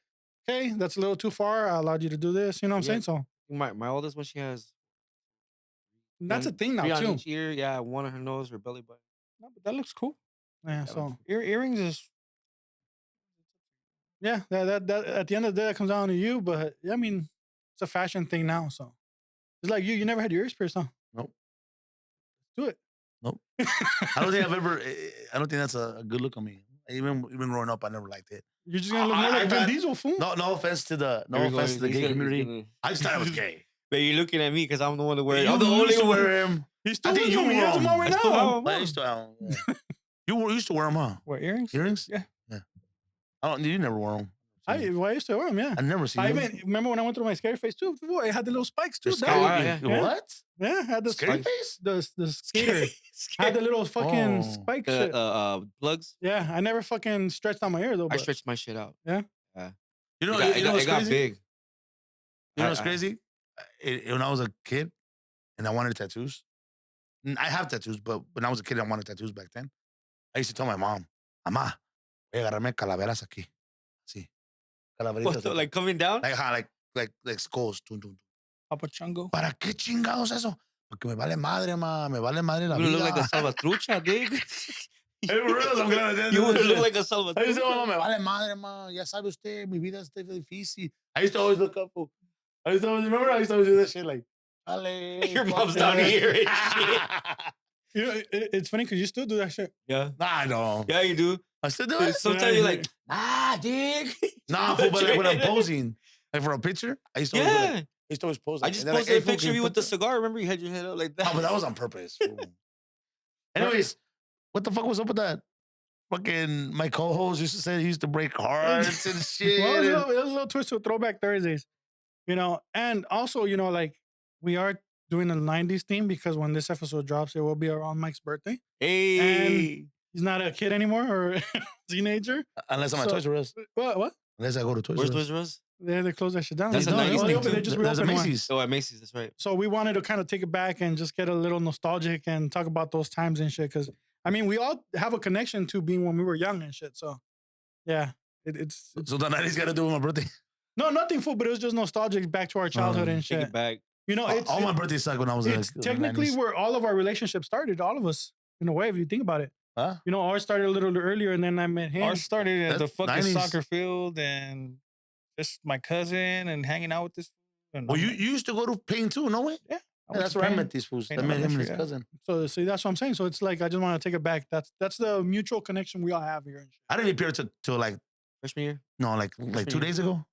S1: okay, that's a little too far. I allowed you to do this. You know what I'm saying? So
S3: My oldest one, she has.
S1: that's a thing now
S3: three on
S1: too.
S3: each ear, yeah, one on her nose, her belly button.
S4: No, but that looks cool.
S1: Yeah. So
S4: Earrings is
S1: yeah, that at the end of the day, that comes down to you. But I mean, it's a fashion thing now. So it's like you never had your ears pierced, huh?
S2: Nope.
S1: Do it.
S2: Nope. I don't think I've ever. I don't think that's a good look on me. Even growing up, I never liked it.
S1: You're just gonna look more like Vin Diesel, fool.
S2: No offense to the
S3: Here we go.
S2: gay
S3: He's
S2: community.
S3: gonna-
S2: I just thought I was gay.
S3: But you're looking at me because I'm the one that wears.
S2: You
S3: I'm the only
S2: used to
S3: one.
S2: wear him.
S1: He's still
S2: I think
S1: with
S2: you
S1: him. He
S2: wore
S1: has them
S2: them.
S1: on right
S3: I still
S1: now.
S3: have
S2: I used to. You used to wear them, huh?
S4: what earrings?
S2: Earrings?
S4: Yeah.
S2: Yeah. You never wore them.
S1: I used to wear them, yeah.
S2: I never seen
S1: I
S2: them.
S1: even remember when I went through my scary face too. Boy, I had the little spikes too.
S2: The
S1: dog.
S2: scary-
S3: yeah.
S1: Yeah.
S2: What?
S1: Yeah, I had the
S2: Scary
S1: spikes.
S2: face?
S1: The skater. I had the little fucking
S2: Oh.
S1: spike shit.
S3: Plugs.
S1: Yeah, I never fucking stretched out my ear though.
S3: I
S1: But
S3: stretched my shit out.
S2: You know,
S3: It
S2: you know what's
S3: got
S2: crazy?
S3: big.
S2: You know what's
S3: I-
S2: crazy? When I was a kid and I wanted tattoos, I have tattoos, but when I was a kid, I wanted tattoos back then. I used to tell my mom, Mamá, voy a agarrarme calaveras aquí. Sí. Calaveritas. aquí.
S3: Like coming down?
S2: Like skulls. Tum, tum, tum.
S4: Papa Chungo.
S2: ¿Para qué chingados eso? Porque me vale madre, ma. Me vale madre la
S3: You
S2: vida.
S3: look like a salvatrucha, dude.
S2: Hey, for real, I'm glad
S3: You would look like a
S2: I used to
S3: salvatrucha.
S2: tell my mom, me vale madre, ma. Ya sabe usted, mi vida está difícil. I used to always look up. I used to always do that shit like, Ale,
S3: Your mom's
S2: fuck
S3: down
S2: that.
S3: here and shit.
S1: you know, it's funny because you still do that shit.
S3: Yeah.
S2: Nah, I don't.
S3: Yeah, you do.
S2: I still do it.
S3: Sometimes you're like, dig.
S2: Nah, fool, but like when I'm posing, like for a picture, I used to always,
S3: Yeah.
S2: pose.
S3: I
S2: like,
S3: just
S2: and then, like,
S3: posted a
S2: hey, fool,
S3: picture
S2: can
S3: of you with
S2: put
S3: the
S2: the-
S3: cigar. Remember, you had your head up like that.
S2: Oh, but that was on purpose. Fool. Anyways, what the fuck was up with that? Fucking my co-host used to say he used to break hearts and shit.
S1: Well, it
S2: and-
S1: was a little twist to Throwback Thursdays, you know, and also, you know, like we are doing a 90s theme because when this episode drops, it will be around Mike's birthday.
S3: Hey.
S1: He's not a kid anymore or a teenager.
S2: Unless I'm at
S1: So-
S2: Toys R Us.
S1: What?
S2: Unless I go to Toys
S3: Where's
S2: R Us.
S3: Toys R Us?
S1: They closed that shit down.
S3: That's
S1: They
S3: a
S1: don't.
S3: 90s
S1: They
S3: thing,
S1: opened-
S3: too.
S1: they just
S2: There's a
S1: reopened one.
S2: Macy's.
S3: Oh, at Macy's. That's right.
S1: So we wanted to kind of take it back and just get a little nostalgic and talk about those times and shit. Because I mean, we all have a connection to being when we were young and shit. So yeah, it's
S2: So the 90s got to do with my birthday.
S1: no nothing full, but it was just nostalgic back to our childhood and
S3: Take
S1: shit.
S3: it back.
S1: You know, it's
S2: All my birthdays suck when I was
S1: it's
S2: in the
S1: technically
S2: 90s.
S1: where all of our relationships started. All of us, in a way, if you think about it.
S2: Huh?
S1: You know, ours started a little earlier, and then I met him.
S4: Ours started at the
S2: That's
S4: fucking
S2: 90s.
S4: soccer field and just my cousin and hanging out with this. And
S2: Well, you used to go to Pain too, no way?
S4: I
S2: Yeah,
S4: went
S2: that's
S4: to
S2: where I
S4: Paine.
S2: met these fools. I
S4: Paine
S2: met him and his
S4: Elementary, yeah.
S2: cousin.
S1: So see, that's what I'm saying. So it's like I just want to take it back. That's the mutual connection we all have here. And shit.
S2: I didn't appear till like,
S3: Freshman year.
S2: no, like 2 days ago.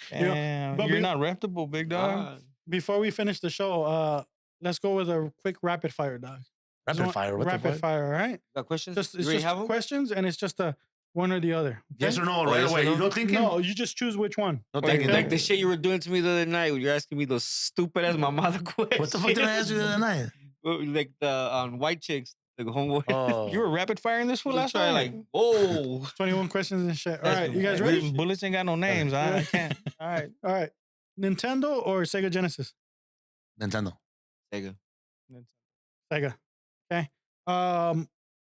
S4: Damn,
S1: but
S4: you're
S1: we-
S4: not reputable, big dog.
S3: Ah,
S1: Before we finish the show, let's go with a quick rapid fire, dog. Just
S2: Rapid
S1: want-
S2: fire. What the
S1: rapid
S2: fuck?
S1: fire, all right?
S3: got questions?
S1: Just
S3: you
S1: it's
S3: already
S1: just
S3: have them?
S1: questions, and it's just a one or the other.
S2: Yes
S1: okay?
S2: or no,
S3: Oh,
S2: right
S3: yes or
S2: away.
S3: no?
S2: You no thinking?
S1: No, you just choose which one.
S2: No
S3: Like,
S2: thinking.
S3: like the shit you were doing to me the other night when you're asking me those stupid ass mamada questions.
S2: What the fuck did I ask you the other night?
S3: Like the white chicks, the homeboy.
S2: Oh,
S4: You were rapid firing this fool last
S3: try
S4: night.
S3: like, oh,
S1: 21 questions and shit. All
S3: That's
S1: right,
S3: the
S1: you guys
S3: one.
S1: ready?
S4: Bullets ain't got no names. I can't. All right.
S1: All right. Nintendo or Sega Genesis?
S2: Nintendo.
S3: Sega.
S1: Sega. Okay.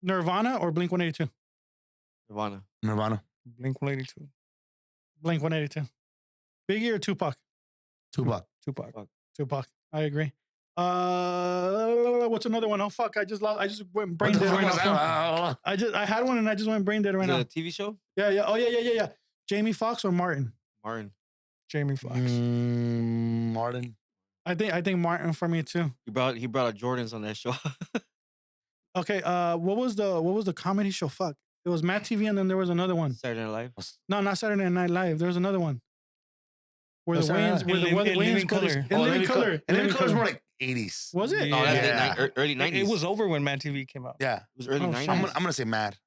S1: Nirvana or Blink 182?
S3: Nirvana.
S2: Nirvana.
S4: Blink 182.
S1: Blink 182. Biggie or Tupac?
S2: Tupac.
S4: Tupac.
S1: Tupac. I agree. What's another one? Oh fuck! I just went brain
S2: What the
S1: dead
S2: fuck
S1: right
S2: was
S1: now.
S2: that?
S1: I had one and I just went brain dead right
S3: Is it
S1: now.
S3: a TV show?
S1: Yeah. Oh yeah. Jamie Foxx or Martin?
S3: Martin.
S4: Jamie Foxx.
S2: Martin.
S1: I think Martin for me too.
S3: He brought out Jordans on that show.
S1: Okay. What was the comedy show? Fuck. It was Matt TV, and then there was another one.
S3: Saturday Night Live.
S1: No, not Saturday Night Live. There was another one. Where the
S2: Saturday
S1: Wayans,
S2: Night
S1: where the
S4: In
S1: Wayans
S4: Living
S1: brothers.
S4: Color.
S1: In Living Color.
S2: And Living Color's more like 80s.
S1: Was it?
S3: No,
S4: Yeah.
S3: that's
S2: Yeah.
S3: early 90s.
S4: It was over when Mad TV came out.
S2: Yeah.
S3: It was early
S1: Oh,
S3: 90s.
S2: I'm gonna say mad.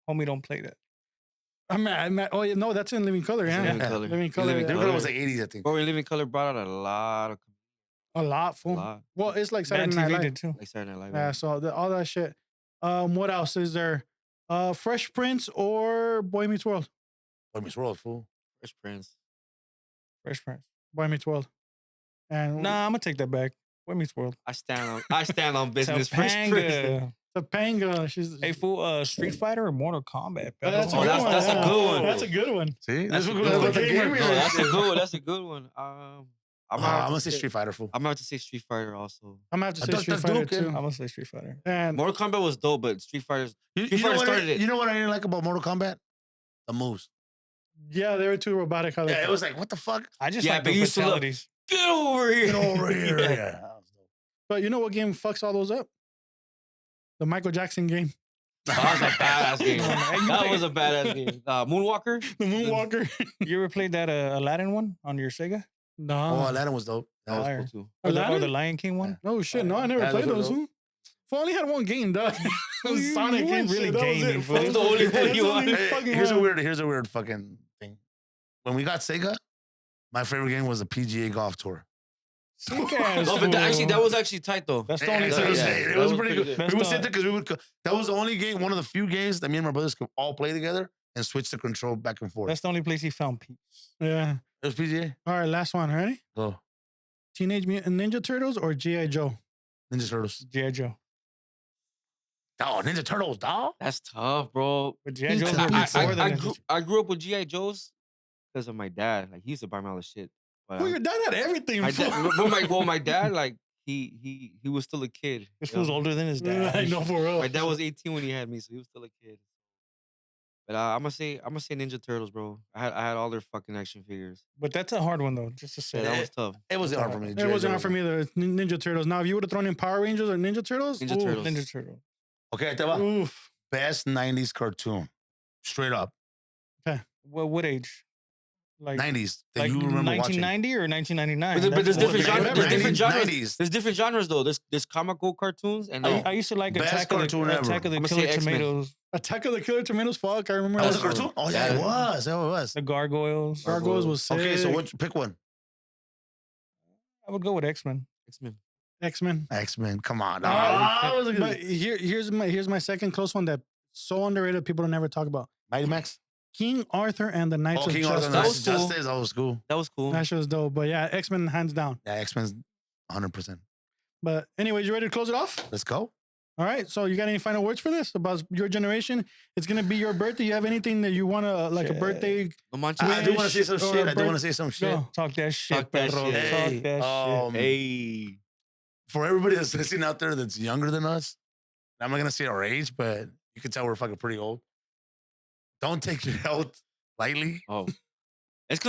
S4: Homie, don't play that.
S1: I'm mad. Oh, yeah, no, that's in Living Color.
S3: It's
S1: Yeah.
S3: Living
S2: Yeah.
S3: Color.
S1: Living Color.
S2: Living
S3: Color.
S2: Color was like 80s, I think.
S3: Bro, Living Color brought out a lot of
S1: A lot,
S3: a
S1: fool.
S3: lot.
S1: Well, it's like
S4: Mad
S1: Saturday Night
S4: TV
S1: Live.
S4: did too.
S3: Like Saturday Night Live.
S1: Yeah, so all that shit. What else is there? Fresh Prince or Boy Meets World?
S2: Boy Meets World, fool.
S3: Fresh Prince.
S4: Fresh Prince.
S1: Boy Meets World. And
S4: Nah, I'm gonna take that back. Boy Meets World.
S3: I stand on business. Fresh Prince.
S4: Topanga.
S1: Topanga. She's.
S4: Hey, fool, Street Fighter or Mortal Kombat?
S1: That's a
S3: Oh,
S1: good
S3: that's-
S1: one.
S3: that's a
S1: Yeah.
S3: good one.
S1: That's a good one.
S2: See?
S3: That's
S2: This
S3: a
S2: was
S3: good
S2: what the
S3: one.
S2: gamer
S3: No,
S2: is.
S3: that's a good one. That's a good one.
S2: I'm gonna say Street Fighter, fool.
S3: I'm about to say Street Fighter also.
S1: I'm gonna have to
S2: I
S1: say
S2: thought
S1: Street
S2: that's
S1: Fighter
S2: Duke, yeah.
S1: too.
S4: I'm gonna say Street Fighter.
S1: And
S3: Mortal Kombat was dope, but Street Fighter's
S2: You
S3: Street
S2: know
S3: Fighter
S2: what
S3: started it.
S2: You know what I didn't like about Mortal Kombat? The moves.
S1: yeah, they were too robotic. How they
S2: Yeah, it was like, what the fuck?
S4: I just
S3: Yeah,
S4: like
S3: but
S4: the
S3: you used to look-
S4: fatalities.
S3: Get over here.
S2: Get over here.
S3: Yeah.
S2: Yeah.
S1: But you know what game fucks all those up? The Michael Jackson game.
S3: That was a badass game.
S4: Hey, you
S3: That
S4: play-
S3: was a badass game. Moonwalker.
S1: The Moonwalker.
S4: You ever played that Aladdin one on your Sega?
S1: no.
S2: Oh, Aladdin was dope.
S3: That was
S4: Fire.
S3: cool too.
S4: Or the
S1: Aladdin?
S4: Lion King one?
S1: Oh shit! No, I never
S2: Yeah,
S1: played
S2: those
S1: those.
S2: were
S1: Who? If I only had one game, dog.
S4: You
S1: Sonic
S4: weren't
S1: and
S4: really
S1: shit. That was
S4: gaming,
S1: it,
S4: fool.
S1: fool.
S3: That's the only one
S1: That's
S3: you
S1: the only
S3: wanted.
S1: fucking
S2: Here's a
S1: one.
S2: weird fucking thing. When we got Sega, my favorite game was the PGA Golf Tour.
S4: Sick ass.
S3: No, but
S4: fool.
S3: that was actually tight though.
S4: That's the
S2: Yeah,
S4: only
S2: it
S3: Yeah,
S2: was,
S3: yeah.
S2: it
S3: That
S2: was
S3: was
S2: pretty
S3: pretty
S2: good.
S4: good.
S2: We would
S4: That's
S2: sit there because that was the only game, one of the few games that me and my brothers could all play together and switch the control back and forth.
S4: That's the only place he found peace.
S1: Yeah.
S2: It was PGA.
S1: All right, last one. Ready?
S2: Go.
S1: Teenage Mutant Ninja Turtles or GI Joe?
S2: Ninja Turtles.
S4: G.I. Joe.
S2: Oh, Ninja Turtles, dog.
S3: That's tough, bro.
S4: But G.I. Joe's
S1: I-
S4: were
S1: I-
S4: before the
S3: I
S4: Ninja
S3: grew, I grew up with GI Joes because of my dad. Like he used to buy me all the shit. But,
S1: Well, your dad had everything.
S3: my
S1: fool.
S3: dad, my dad, like he was still a kid.
S4: This
S3: you know?
S4: fool's older than his dad.
S1: I know for real.
S3: My dad was 18 when he had me, so he was still a kid. But I'm gonna say Ninja Turtles, bro. I had all their fucking action figures.
S4: But that's a hard one though, just to
S3: Yeah,
S4: say.
S3: that was tough.
S2: It wasn't hard for me.
S1: It wasn't hard for me either. It's Ninja Turtles. Now, if you would have thrown in Power Rangers or Ninja Turtles,
S3: Ninja
S1: ooh,
S3: Turtles.
S4: Ninja Turtle.
S2: Okay, te va.
S1: Oof.
S2: Best 90s cartoon. Straight up.
S4: Well, what age? Like
S2: 90s that
S4: like
S2: you remember watching.
S4: 1990 or 1999?
S3: But there's
S4: That's
S3: different
S4: what-
S3: genres. There's different genres.
S2: 90s.
S3: There's different genres though. There's comical cartoons and
S4: I used to like
S2: Best
S4: Attack of
S2: cartoon
S4: the
S2: ever.
S4: Attack of the
S3: I'ma say
S4: Killer
S3: X-Men.
S4: Tomatoes,
S1: Attack of the Killer Tomatoes. Fuck, I remember
S2: That was a
S1: that.
S2: cartoon? Oh, yeah, it
S3: Yeah.
S2: was. That was.
S4: the Gargoyles.
S1: Gargoyles was sick.
S2: Okay, so pick one.
S4: I would go with X-Men.
S3: X-Men.
S1: X-Men.
S2: X-Men. Come on.
S1: Ah,
S2: that was a good-
S1: But here's my second close one that so underrated people don't never talk about.
S2: Mighty Max.
S1: King Arthur and the Knights
S2: Oh,
S1: of
S2: King Arthur
S1: Justice.
S2: and
S3: That
S2: the
S3: was
S2: Knights of
S3: cool.
S2: Justice. That was cool.
S3: That was cool.
S1: That shit was dope. But yeah, X-Men hands down.
S2: Yeah, X-Men's 100%.
S1: But anyways, you ready to close it off?
S2: Let's go.
S1: All right. So you got any final words for this about your generation? It's gonna be your birthday. You have anything that you want to like a
S4: Shit.
S1: birthday?
S3: No manches.
S2: I do want to say some
S1: Or
S2: shit. I do
S1: birth-
S2: want to say some shit.
S1: Go.
S4: Talk that shit,
S3: Talk that
S4: perro.
S3: shit.
S4: Talk
S2: Hey,
S4: that shit.
S3: Hey.
S2: For everybody that's listening out there that's younger than us, I'm not gonna say our age, but you can tell we're fucking pretty old. Don't take your health lightly.
S3: Oh. This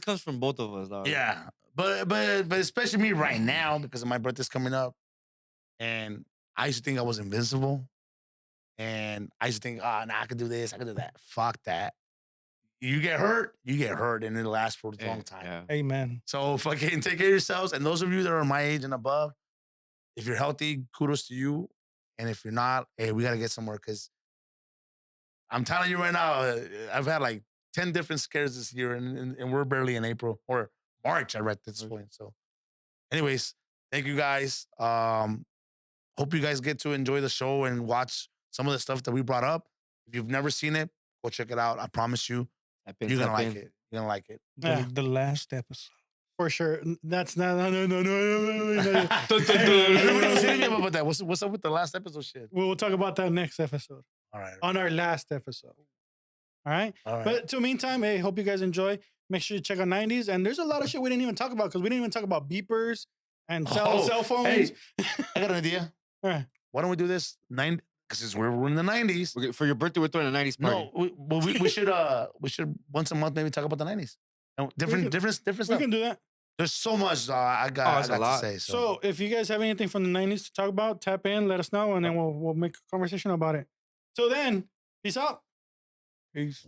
S3: comes from both of us, dog.
S2: Yeah, but especially me right now because my birthday's coming up, and I used to think I was invincible, and I used to think, nah, I could do this, I could do that. Fuck that. You get hurt, and it'll last for a long time.
S3: Yeah.
S4: Amen.
S2: So fucking take care of yourselves. And those of you that are my age and above, if you're healthy, kudos to you. And if you're not, hey, we gotta get somewhere because I'm telling you right now, I've had like 10 different scares this year, and we're barely in April or March at this point. So, anyways, thank you guys. Hope you guys get to enjoy the show and watch some of the stuff that we brought up. If you've never seen it, go check it out. I promise you, you're gonna like it. You're gonna like it.
S1: Yeah.
S4: The last episode.
S1: For sure. That's not. No.
S2: Everybody was hitting me about that. What's up with the last episode shit?
S1: We'll talk about that next episode
S2: All right.
S1: on our last episode. All right.
S2: All right.
S1: But till meantime, hey, hope you guys enjoy. Make sure you check out 90s. And there's a lot of shit we didn't even talk about because we didn't even talk about beepers and cell phones.
S2: Hey, I got an idea.
S1: All right.
S2: Why don't we do this? Because we're in the 90s.
S3: For your birthday, we're throwing a 90s party.
S2: No, we should once a month maybe talk about the 90s. And different
S1: We
S2: stuff.
S1: can do that.
S2: There's so much I got
S3: a lot.
S2: to say.
S1: So if you guys have anything from the 90s to talk about, tap in, let us know, and then we'll make a conversation about it. Till then, peace out.
S4: Peace.